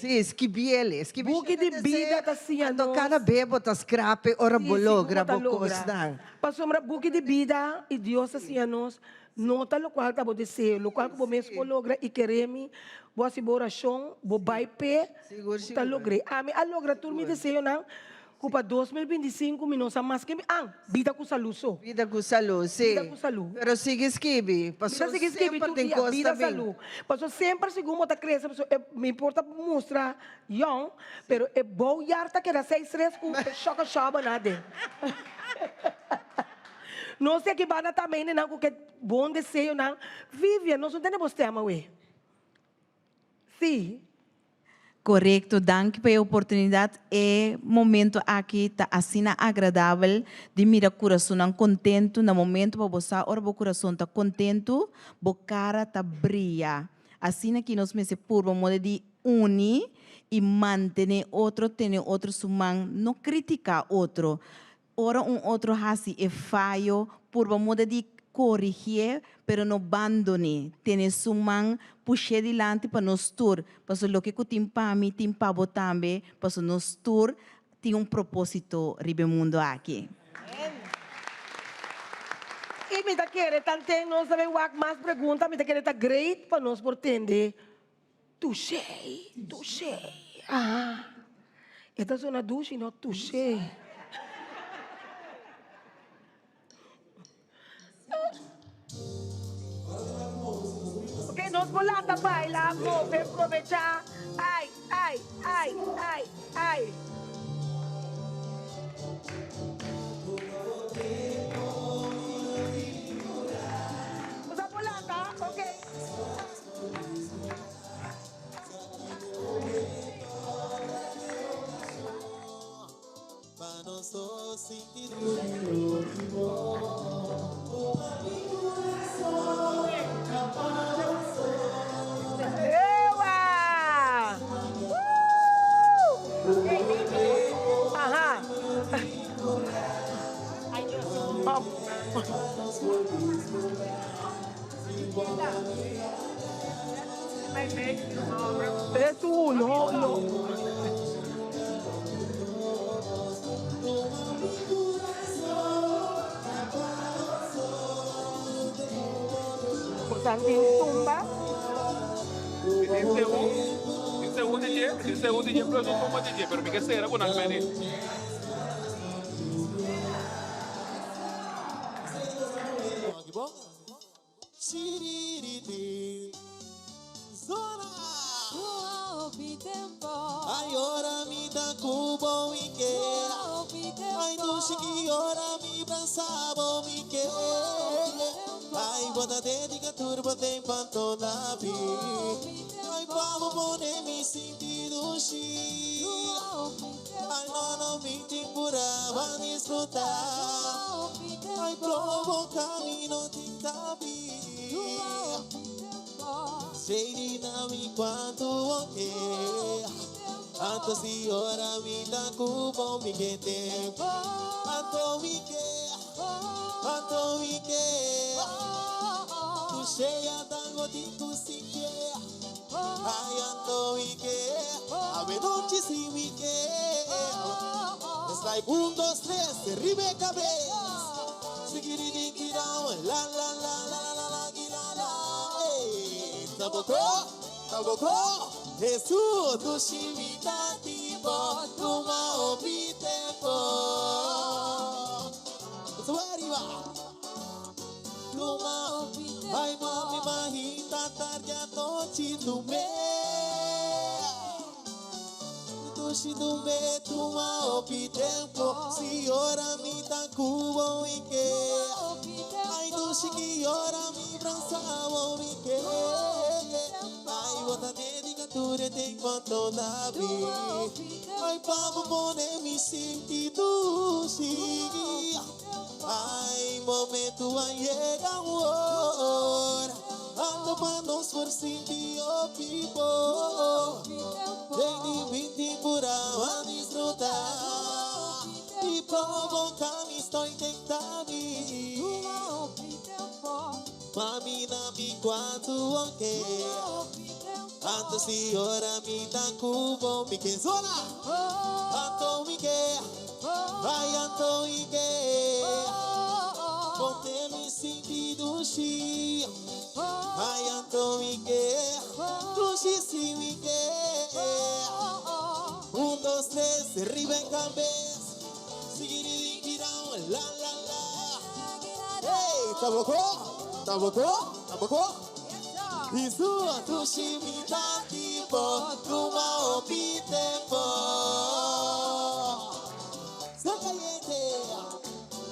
Sim, escrevi. Buque de vida tá assim, então cada bebo tá scrape ora bolo, grabo costa. Passou uma buque de vida e Deus assim a nós. Nota lo qual tá bo desejo, lo qual bo mesmo logra e queremos, boa se oração, bo vai pé, tá logre. Me a logra tudo me desejo não. Para 2025 me nossa mais que vida com saúde. Vida com saúde, sim. Vida com saúde. Pero sigue esquibi. Passou sigue esquibi tudo dia, vida saúde. Passou sempre segundo tá crescendo, me importa mostrar young, pero é bom yarta que era 6-3 com choca nada. Não sei que bana também, não, porque bom desejo, não. Vivian, nós não temos tema, ué. Sim. Correto, danke pela oportunidade. É momento aqui tá assim agradável de mirar coração contento no momento para você, ora o coração tá contento, o cara tá brilha. Assim que nós meses por modo de unir e manter outro, ter outro sumang, não criticar outro. Ora outro hasi é falho, por modo de corrigir, pero não abandone. Tem sumang puxar dilante para nós tur, para o que timpa mi timpa botambe, para nós tur tem propósito ribe mundo aqui. E me tá querendo também nós também mais pergunta, me tá querendo tá great para nós por entender. Touché. Esta é uma douche, não touché. Ok, nos volata baila, vamos aprovechar. Ai. Usa volata, ok. Mas não sou sentido. Es uno, no. Santin tumba. Esse é o dinheiro para nós como DJ, pero me que será com almene. Ai, ora mi da cubo mi que. Ai, do chiqui, ora mi pensavo mi que. Ai, bota dedica turbo tem panto na vi. Ai, vamos poner mi sentido chi. Ai, não me temporava disfrutar. Ai, provoca mi não te tabi. Sei na mi quanto ok. Anto si ora mi da cubo mi que tempo. Anto mi que. Tu cheia d'água de cozinha. Ai, anto mi que. A noite si mi que. It's like 1, 2, 3, arriba cabeza. Sigiri down, la la la la la la la la la. Hey, tabocó. Jesus, tu chimita tipo, tu maobi tempo. Arriba. Tu maobi tempo. Ai, mami, mahita tarde a noite do mês. Tu dushi do me tuma opi tempo. Si ora mi ta kubo ike. Ai dushi ki ora mi bransavo ike. Ai bota dedicatura tem quanto na vi. Ai papo bone mi sinti dushi. Ai momento a llega ora. Ando pa nos for sinti o people. Tem de pura a disfrutar. E provocar me estou intentando. Mami na mi quanto ok. Anto si ora mi ta cubo mi que zona. Anto mi que. Vai anto mi que. Ponte mi sinti dushi. Vai anto mi que. Dushi si mi que. 1, 2, 3, arriba en cabeza. Sigiri down, la la la. Hey, taboko. Isu atushi mi tipo, tuma opi tempo. Sakayete,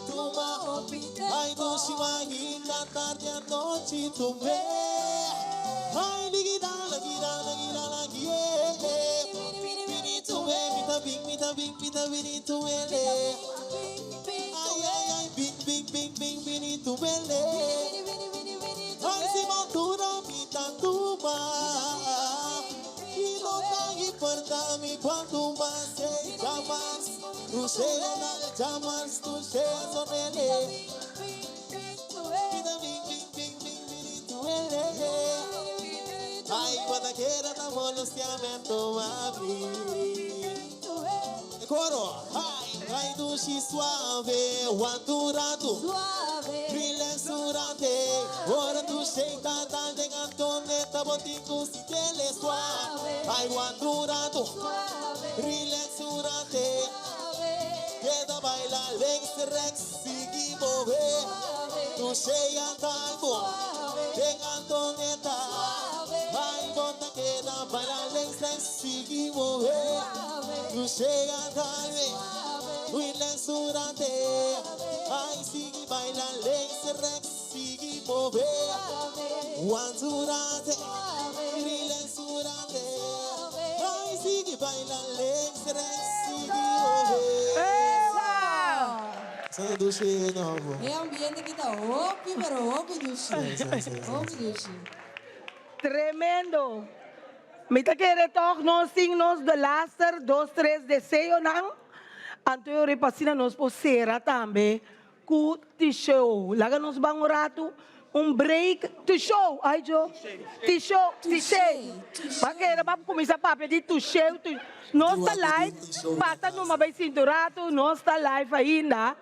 tuma opi tempo. Ai dushi magina tarde a noche tu me. Ai ligida. Mita vini tu ele. Ai, bing, vini tu ele. Ai, si montura mita tuba. E não tá importa me quanto mais sei, jamais. Tu chega na jamais, tu chega só nele. Mita vini tu ele. Ai, quando queira na monunciamento abrir. Coro, ai dushi suave, wanturado, relax durante, ora tu cheita tarde cantoneta, botico si tele suave, ai wanturado, relax durante, queda baila lex rex, sigi mover, tu cheia talco, de cantoneta, ai bota queda baila lex rex, sigi mover. Tu chega tarde, relax durante. Ai, sigue baila, rex, sigue mover. One durante, relax durante. Ai, sigue baila, rex, sigue mover. Santo Dushi novo. É ambiente que tá opi, pero opi Dushi. Opi Dushi. Tremendo. Mita querer toch nos signos de laster 2, 3 deseo nang. Anto eu repassina nos posera também com the show. Laga nos bangoratu break to show. Ai jo. To show. Mas querer para começar papo de to show. Nossa live passa numa vez cinturato. Nossa live ainda.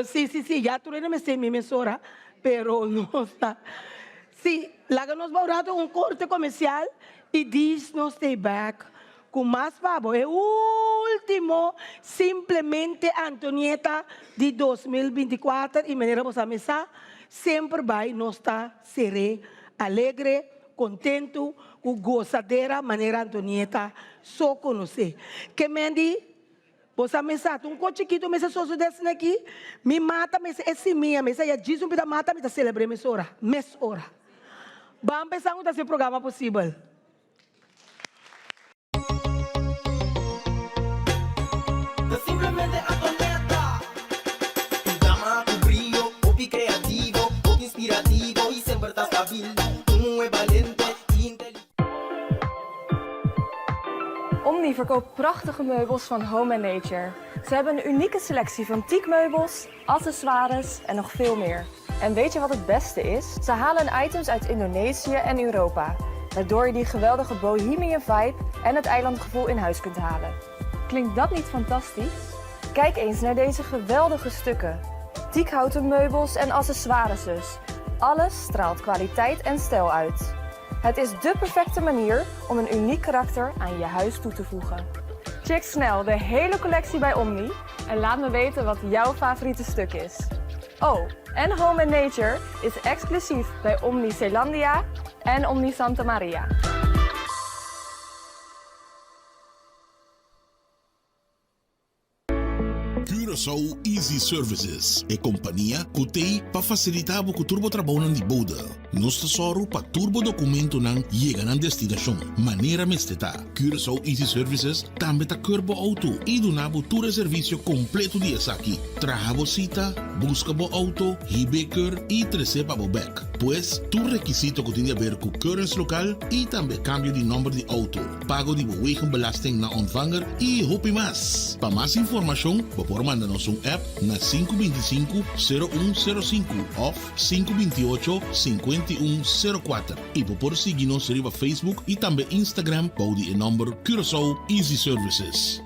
Sim. Já tu não me sei minha emissora, pero nossa. Sim, laga nos bangoratu corte comercial. E diz nos stay back com mais pavo. É o último, simplesmente Antonieta de 2024. E maneira você mesa sempre vai nos estar seré alegre, contento, o gozadeira maneira Antonieta só conhecer. Que mendi você mesa chiquito mesa só desse aqui me mata mesa esse minha mesa já diz pida mata me tá celebrando mes hora. Vamos pensar esse programa possível. Simplemente Antonieta. Tu dama, tu brillo, opi creativo, opi inspirativo y siempre estás hábil. Tú es valiente y inteligente. Omni verkoopt prachtige meubels van Home & Nature. Ze hebben een unieke selectie van teakmeubels, accessoires en nog veel meer. En weet je wat het beste is? Ze halen items uit Indonesië en Europa, waardoor je die geweldige bohemian vibe en het eilandgevoel in huis kunt halen. Klinkt dat niet fantastisch? Kijk eens naar deze geweldige stukken. Teakhouten meubels en accessoires dus. Alles straalt kwaliteit en stijl uit. Het is dé perfecte manier om een uniek karakter aan je huis toe te voegen. Check snel de hele collectie bij Omni en laat me weten wat jouw favoriete stuk is. Oh, en Home & Nature is exclusief bij Omni Zeelandia en Omni Santa Maria. Curaçao Easy Services é companhia que tem para facilitar o turbo trabalho de boda. Nós tesoro para turbo documento não chega na destinação. Maneira mesteta. Curaçao Easy Services também tá curbo auto e do nabo todo serviço completo de aqui. Traga cita, busca bo auto, hibeker e receba bo back. Pois tu requisito que tem a ver com currency local e também cambio de número de auto. Pago de wegenbelasting na ontvanger e hopi mais. Para mais informação, por mandar-nos app na 525-0105 ou 528-5104 e por seguir-nos no Facebook e também Instagram para o número Curaçao Easy Services.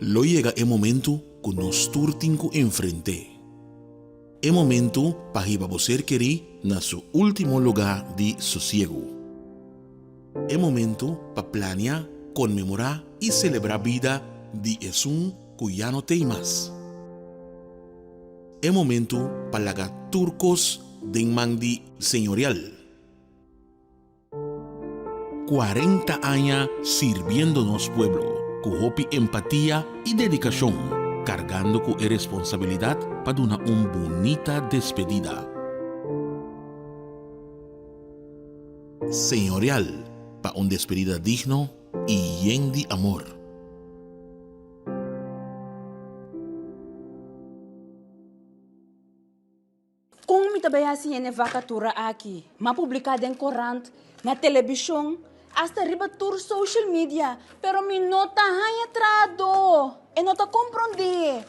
Lo llega el momento que nos turtinco enfrente. El momento para que você querer na su último lugar de sosiego. El momento para planear, conmemorar y celebrar vida de Esun que ya no tem más. El momento para lagar turcos de mandi señorial. 40 años sirviéndonos pueblo. Con hopi empatía y dedicación, cargando con responsabilidad para una bonita despedida. Señorial, para una despedida digno y lleno de amor. Kung mi tabaya siya vacatura aqui, mapublicada em corante, na televisão, hasta riba tour social media, pero mi nota hay entrado e nota compreende.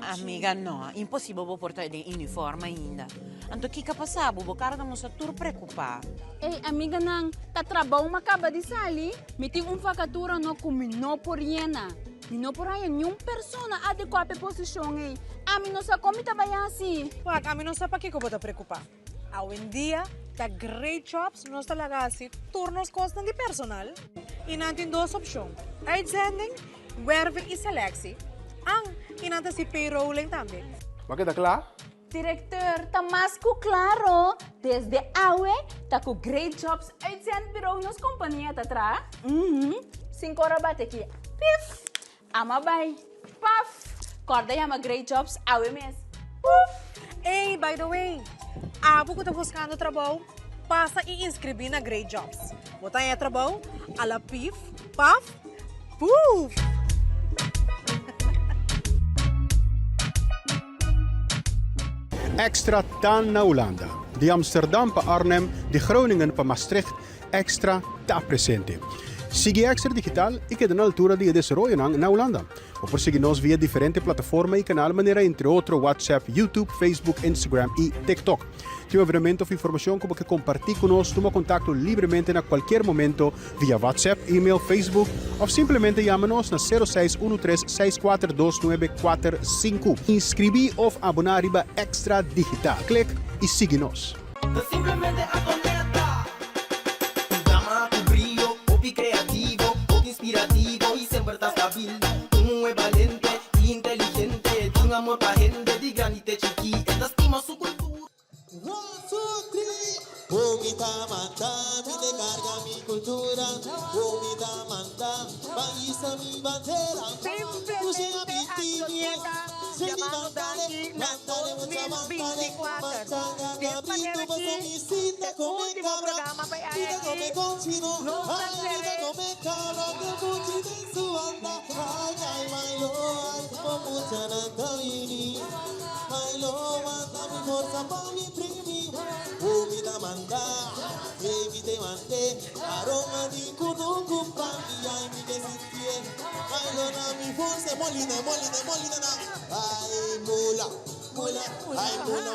Amiga, no, impossível vou portar de uniforme ainda. Anto que passava, vou cara não se tur preocupar. Ei, amiga nang, ta trabalho acaba de sair, me tem vacatura no comino por yena. Não por aí nenhuma pessoa adequada à posição ei. A mim não sabe como trabalhar assim. Wag, a mim não sabe para que eu vou te preocupar. Hoje em dia, tá great jobs, nós talaga assim, turnos costam de personal. E não tem duas opções. Uitzending, werving e selectie. E não tem si payrolling também. Mas que tá claro? Diretor, tá mais que claro. Desde hoje, tá com great jobs, uitzendbureau nos companhia tá atrás. 5 horas bate aqui. Pif! Ama bem. Paf! Corda e ama great jobs, hoje mesmo. Hey, by the way, abo que tá buscando trabalho, passa e inscrever na Great Jobs. Botar em trabalho, ala pif, paf, puf! Extra TAN na Holanda. De Amsterdam para Arnhem, de Groningen para Maastricht, Extra está presente. Sigue Extra Digital y queda na altura de desarrollo na Holanda. O por seguirnos via diferentes plataformas y canal maneira entre otros WhatsApp, YouTube, Facebook, Instagram y TikTok. Tiene veramente información como que compartir con nosotros, toma contacto libremente en cualquier momento via WhatsApp, email, Facebook o simplemente llámanos na 0613-642-945. Inscribí o abonar a Extra Digital. Clic y síguenos. Simplemente aconecta. Llama tu brillo, hobby creativo, hobby inspirativo y siempre estás stabil. Un es valiente y inteligente, un amor pa' gente de granite chiquita, esta estima su cultura. 1, 2, 3. Umita manda, mi te carga mi cultura. Umita manda, paisa mi bandera. Simplemente Antonieta, llamando Dani na 2024. Desde mañana aquí, el último programa para aquí. No Umita manda, baby te mandé, aroma di kunungu prangi, ay mi desistie, ay lona mi forse, molina na, ay mula, ay mula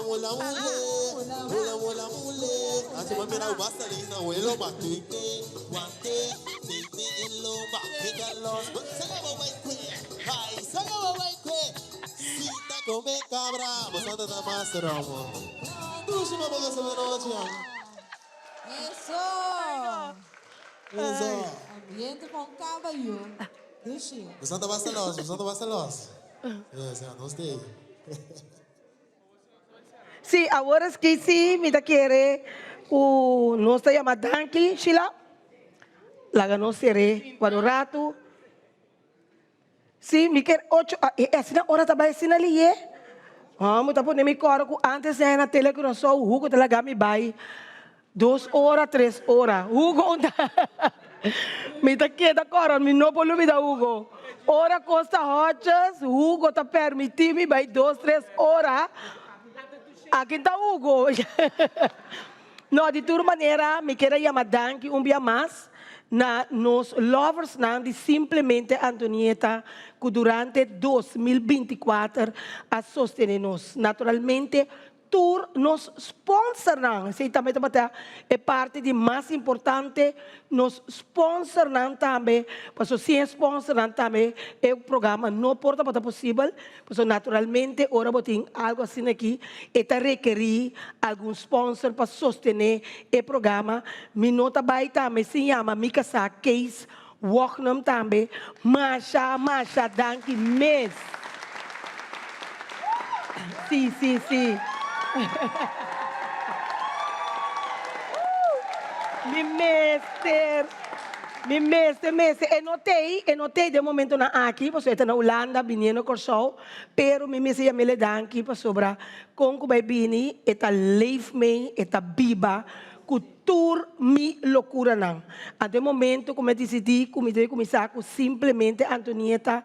mule, así me mira basta lina, huelo batuite, guante, tete en lomba, mega los, sagaba waikwe, ay sagaba waikwe, sita come cabra, bastante da más romo. Eso. Ambiente com caballo. Santa Bastelos. Yes, não sei. Sí, ahora es que sí, me quiere, no se llama Danky, Sheila. La ganó seré, cuando rato. Sim, me quer 8, assim na hora também assim ali é. Vamos tá pondo me coro antes de na tele que só o Hugo talaga me vai 2 horas, 3 horas. Hugo onda. Me tá queda coro, me não polo me da Hugo. Ora costa rochas, Hugo tá permitir me vai 2, 3 horas. Aqui tá Hugo. Não, de toda maneira, me quero chamar danke dia mais na nos lovers na de simplesmente Antonieta que durante 2024 a sostener-nos. Naturalmente, tour nos sponsor não. Se também é parte de mais importante nos sponsor não também. Porque se é sponsor não também é o programa não porta para possível. Porque naturalmente ora botem algo assim aqui e tá requerir algum sponsor para sostener o programa. Me nota vai também se chama Mikasa Case Walknam também. Masha, danke mes. Sim. Me mestre. Eu notei de momento na aqui, porque eu na Holanda, vindo com show, pero me mestre já me le danke para sobra com que vai vir, eta leef me, eta biba, cultura mi loucura não. Até o momento, como eu decidi, começar simplesmente Antonieta.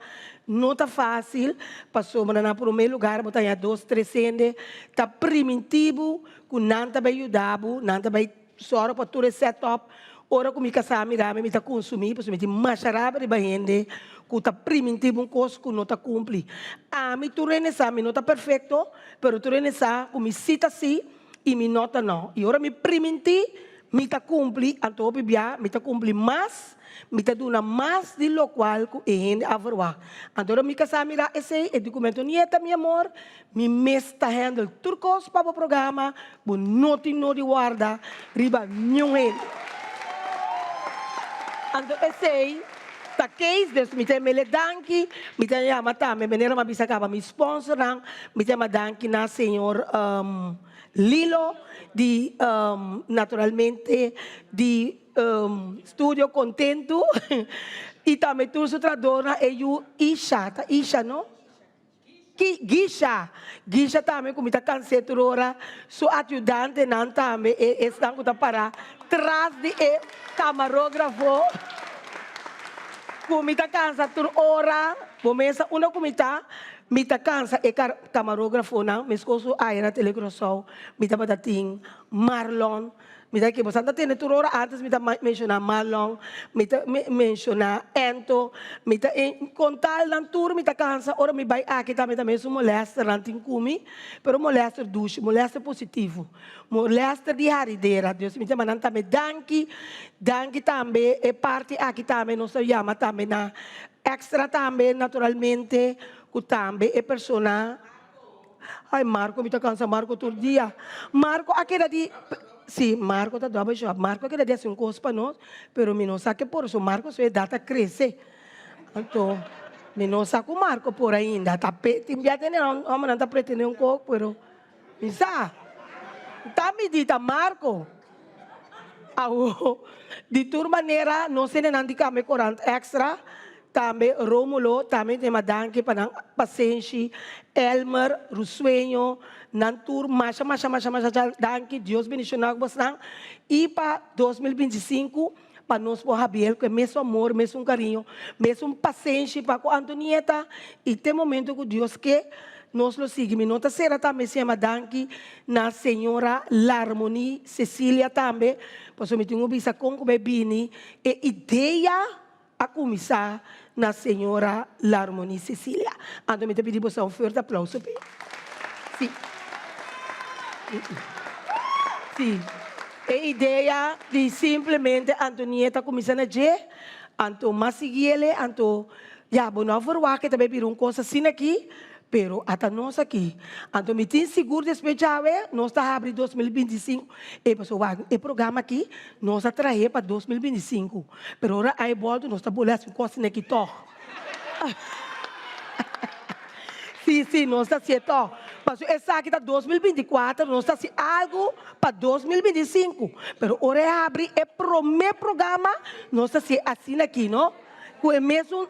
Não está fácil, passou na primeiro lugar, botar 2, 3 centes, está primitivo, com nada vai ajudar, nada vai só para todo setup, ora com me casar, me está consumir, porque me tem macharaba de bahende, que está primitivo um coisa que não está cumprir. A mim tu renessa, me não está perfeito, pero tu renessa, com me cita assim e me nota não. E ora me primiti, me está cumprir, então me está cumprir mais. Me está dando mais de lo qual que é a verwa. Então, me casar mira esse documento nieta, meu amor, me está handle turcos para o programa, bu noti de guarda, riba nenhum. Então, esse tá case des me tem mele danke, me tem ya mata, me maneira ma bisa ka me sponsoran, me tem ma danke na senhor Lilo de naturalmente de Studio Contento e também tu sua tradora é o Isha, não? Gisha também como está cansetora, sua ajudante não também está para trás de camarógrafo. Como está cansa tur hora, começa uma comida, me está cansa camarógrafo não, me escoso aí na telegrosol, me está batating Marlon. Me dá que você não tem turora antes me dá mencionar Marlon, me dá mencionar Ento, me dá contar na tour me dá cansa, ora me vai aqui também se molesta ranting kumi, pero molesta duche, molesta positivo, molesta de harideira, Deus me dá manan também danke também é parte aqui também nós chama também na extra também naturalmente que também é persona. Ai Marco me dá cansa Marco todo dia, Marco aquele de sim, Marco está dando job. Marco quer dar um coisa para nós, pero me não sabe por isso. Marco sua data cresce. Então, me não sabe o Marco por ainda. Tá pretendendo, vamos não tá pretendendo um pouco, pero me sabe. Tá me dita Marco. De toda maneira, não se nem indica me 40 extra. Também Romulo, também tem uma danke para paciente, Elmer, Rusuenho, Nantur, Masha, danke, Deus bendicionar você. E para 2025, para nós, por Javier, que é mesmo amor, mesmo carinho, mesmo paciência para com Antonieta, e tem momento que Deus quer, nós lo seguimos. Nota será também se chama danke na senhora Larmoni, Cecília também, porque eu me tenho vista com o bebê, e ideia a começar na senhora Larmoni Cecília. Então, me pedi você um forte aplauso. Sim. Sim. A ideia de simplesmente Antonieta começando a dizer, então, mas seguir ele, então, já, bom, não vou que também vir uma coisa assim aqui, pero até nós aqui. Então, me tem seguro especial, nós está abrindo 2025, e pessoal, o programa aqui, nós está trazer para 2025, pero agora aí volta, nós está bolando coisa aqui, tó. Sim, nós está certo. Mas essa aqui está 2024, nós está assim algo para 2025, pero agora abre o primeiro programa, nós está assim aqui, não? Com o mesmo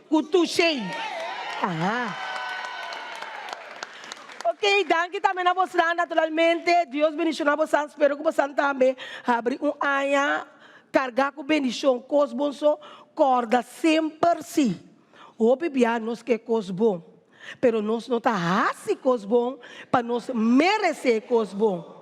Kutushei. Aha. Ok, danke também a você, naturalmente. Deus bendicionar você. Espero que você também abra aya, carregar com bendição, coisa bom, corda sempre sim. Hope bia nos que coisa bom. Pero nós não tá assim coisa bom para nós merecer coisa bom.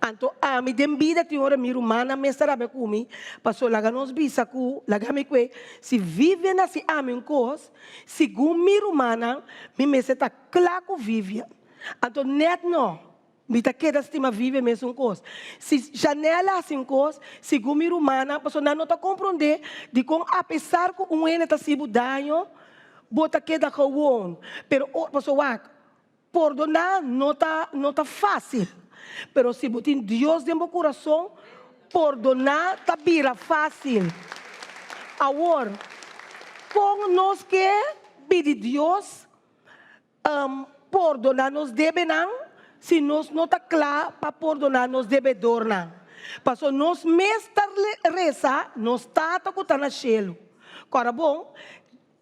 Então, a mim tem vida que ora minha humana me estará bem comigo, passou lá nos bisa ku, lá me que se vive na se ame coisa, segundo minha humana, me está claro vive. Então, net não, me tá queda estima vive mesmo coisa. Se janela assim coisa, segundo minha humana, passou não tá compreender de como apesar que ene tá se budanho, bota queda gewoon, pero passou perdonar não tá fácil. Pero se botin Deus dentro do coração, perdonar tá vira fácil. Agora, com nós que pedir Deus, perdonar nos deve não, se nós não tá claro para perdonar nos devedor não. Porque nós mestre reza, nós tá com na chelo. Agora bom,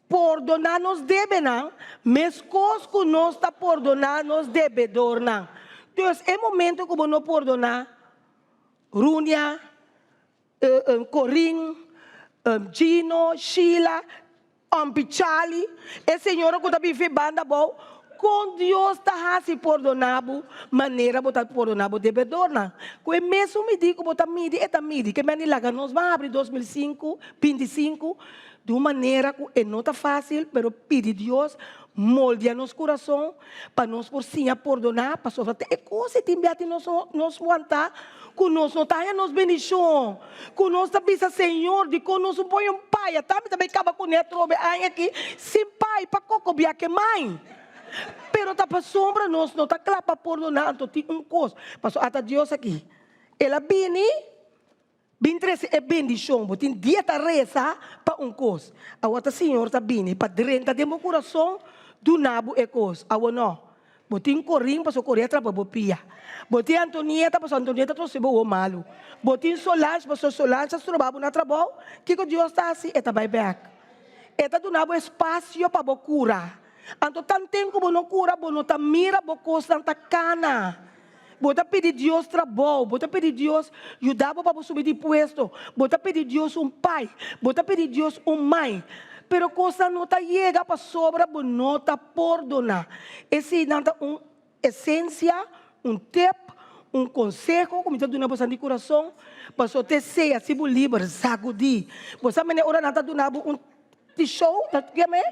perdonar nos deve não, mas coisas que nós tá perdonar nos devedor não. Então, é momento que eu não perdonar Rúnia, Corinne, Gino, Sheila, Pichali, e senhora que está vivendo banda bom, com Deus está se perdonado, maneira botar perdonado de bedorna. Com o mesmo me digo botar midi eta midi, que me laga nós vamos abrir 2005, 25, de uma maneira que não está fácil, pero pede Deus molde nosso coração para nós por sim a perdonar, para sofrer até coisa que tem nos aguentar, que nós não tá nos bendição, que nós também Senhor, de que nós põe pai, também acaba com neto aqui, sem pai para coco bia que mãe. Pero tá para sombra nós não tá claro para perdonar, então tem coisa, passou até Deus aqui. Ela bini 23 é bendição, botin dieta reza para coisa. A outra senhor tá bini para renta de meu coração do nabo é coisa. A não. Botin Corinne para correr para bopia. Botin Antonieta para Antonieta trouxe o malo. Botin Solange para Solange trabalha na trabalho. Que Deus está assim, eta vai back. Eta do nabo espaço para bo cura. Então tanto tempo que não cura, não tá mira bo coisa tanta cana. Bota pedir Deus trabalho, bota pedir Deus ajudar para subir de puesto, bota pedir Deus pai, bota pedir Deus mãe. Pero coisa não está chega para sobra, não está perdonar. Esse não é uma essência, tip, conselho, como está dando para de coração, para só ter ceia, se livre, sagudi. Você me ora nada do nabo t-show, tá que me?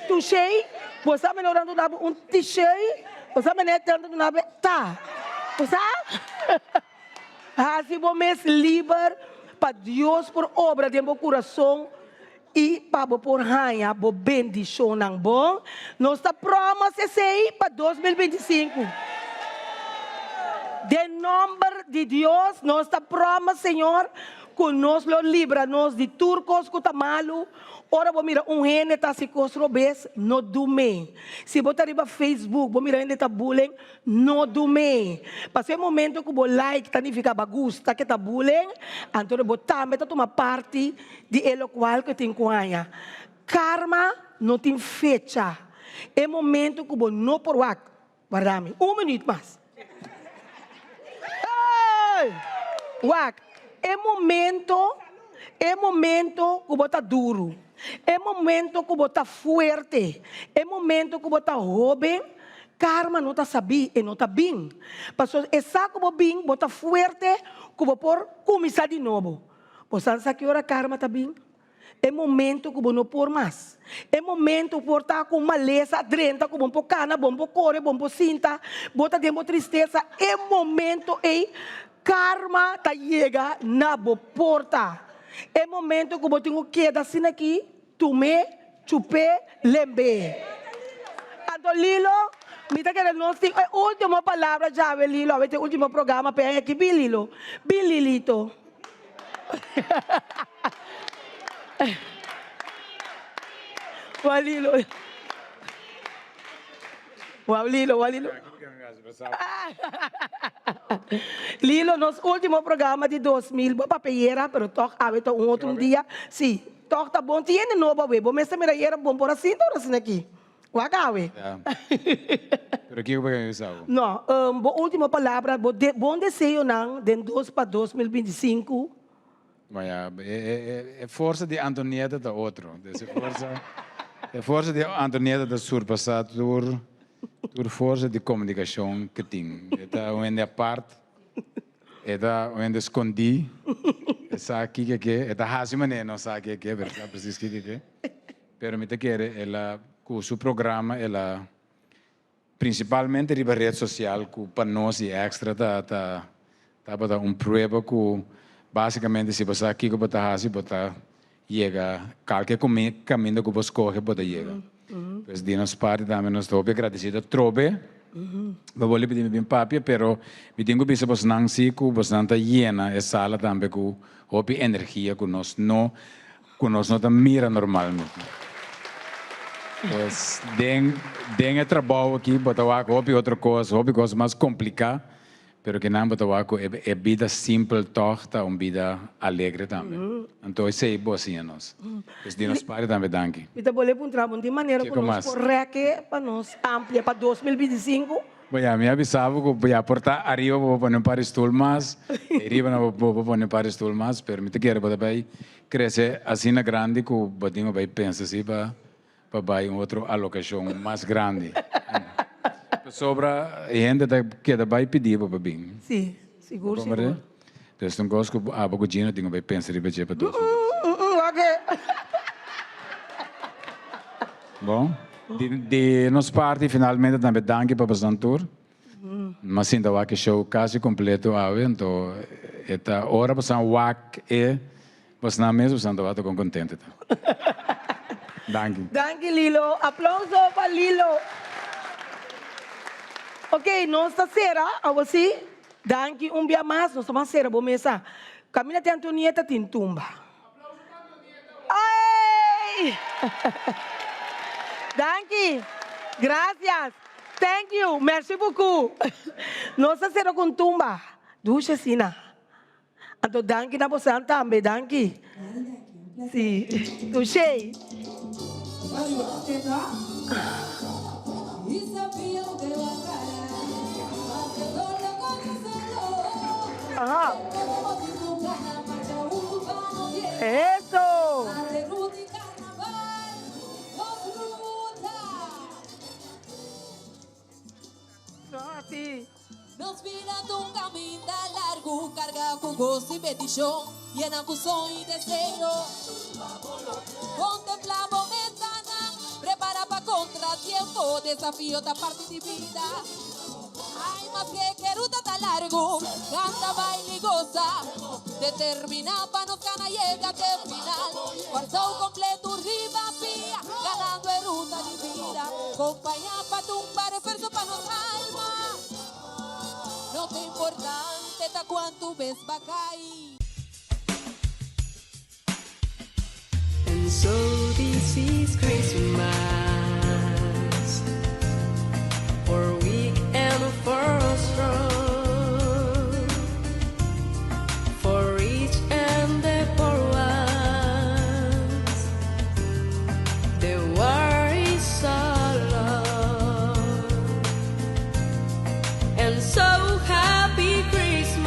Tuchei, você me ora do nabo t-shirt, você me nada do nabo tá. Você? Assim vamos livre para Deus por obra de meu coração e para por rainha, por bendição não bom. Nós está promessa esse para 2025. De nome de Deus, nós está promessa, Senhor, que nós lo livra-nos de turcos que está malo. Ora, vou mirar ene tá se construir, no dume. Se botar riba Facebook, vou mirar ene tá bullying, no dume. Passei momento que vou like, tá nem fica bagunça, que tá bullying, então vou também tá tomar parte de elo qual que tem coanha. Karma não tem fecha. É momento que vou não por wak. Guarda-me, minuto mais. Wak, é momento que vou tá duro. É momento que você está forte. É momento que você está jovem. Karma não está sabendo e não está bem. Porque essa que você bem, você está forte, que você pode começar de novo. Você sabe que hora karma está bem? É momento que você não pode mais. É momento que você está com maleza, drenta, com bombo cana, bombo core, bombo cinta, bota de tristeza. É momento que karma está chega na porta. É momento que eu tenho que dar assim aqui, tomar, chupar, lembrar. Então, Lilo, me está querendo nós tem a última palavra já, Lilo, a ver o último programa, pega aqui, Lilo, Lilito. Walilo. Walilo. Lilo, nosso último programa de 2000, papelera, pero toca a ver um outro dia, sim. Toch tá bom, tiene no bawe. Bom essa mira era bom por assim, então assim aqui. Quagawe. Pero aqui eu vou usar. Não, última palavra, bom desejo não, de 2 para 2025. Mas é força de Antonieta da outro. É força de Antonieta da surpassado por força de comunicação que tem. É onde a parte, é onde escondi, é aqui que é da raça maneira não sabe que é verdade, preciso que é. Pero me te quer ela com o seu programa ela principalmente em rede social com para nós e extra tá para prova com basicamente se você aqui que botar raça botar chega qualquer caminho que você corre pode chegar. Pues de nossa parte também nós estou agradecido trobe. Eu vou lhe pedir bem papi, pero me tenho que você não se que você não está llena essa sala também com hope energia que nós não mira normalmente. Pues den é trabalho aqui, botar hope outra coisa, hope coisa mais complicada, pero que não botar é vida simples, torta, uma vida alegre também. Então isso é bom assim nós. Pues de nossa parte também danke. Então vou lhe perguntar de maneira que nós correta para nós amplia para 2025. Bueno, me avisava que voy a aportar arriba, vou pôr um par de stool mais, arriba não vou pôr um par de stool mais, pero me te quero para vai crescer assim na grande que o botinho vai pensar assim para vai outra alocação mais grande. Sobra gente que vai pedir para bem. Sim, seguro, seguro. Então, gosto que a Bogotino tem vai pensar em para todos. Ok. Bom, de nossa parte, finalmente, também danke para o Santur. Mas ainda vai que show quase completo, então, esta hora para o WAC é, você não mesmo, você não vai estar contente. Danke. Danke, Lilo. Aplauso para Lilo. Ok, nossa cera, a você, danke dia mais, nossa mais cera, bom mesa. Camila tem Antonieta, tem tumba. Ai! Danke, gracias, thank you, merci beaucoup. Nossa cera com tumba, ducha sina. Então, danke na você também, danke. Sim, duchei. Ajá. Eso. Así. Nos vira un camino largo, carga con gozo y petición, llena con sueño y deseo. Contemplamos ventana, prepara para contratiempo, desafío da parte de vida. Hay más que ruta tan largo, canta, baila y goza, determina para nos ganar llega hasta el final. Cuarto completo, riba pía, ganando en ruta de vida, compañía para tumbar esfuerzo para nos alma. No te importante ta cuánto ves va a caer. And so this is Christmas, for weak and for strong, for rich and the poor ones. The war is so long, and so happy Christmas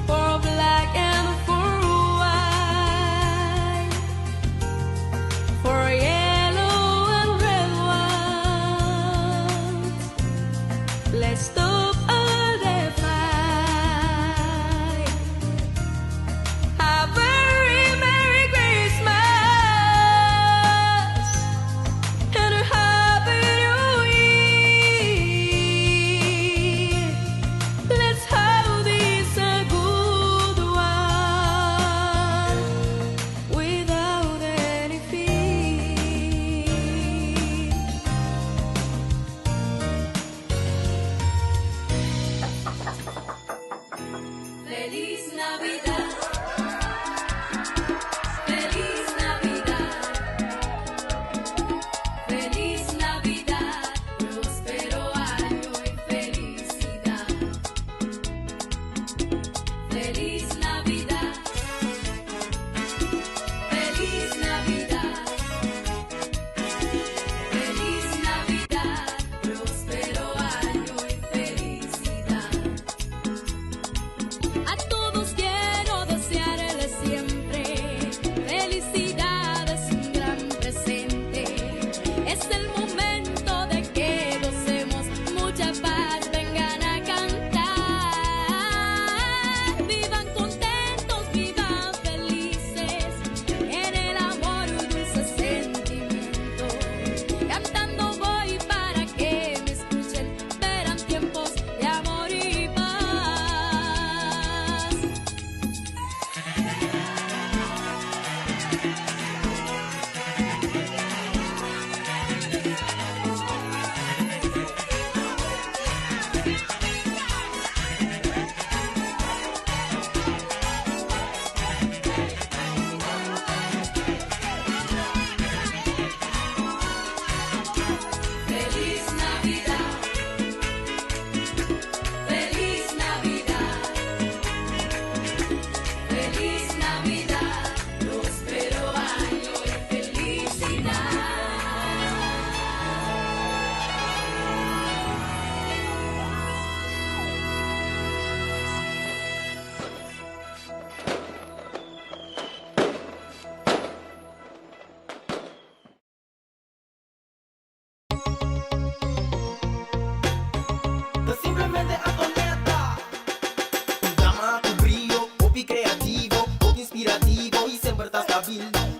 for black and for white, for yellow and red ones. Let's stop all the fight. A very Merry Christmas and a Happy New Year. sempre tá stabil.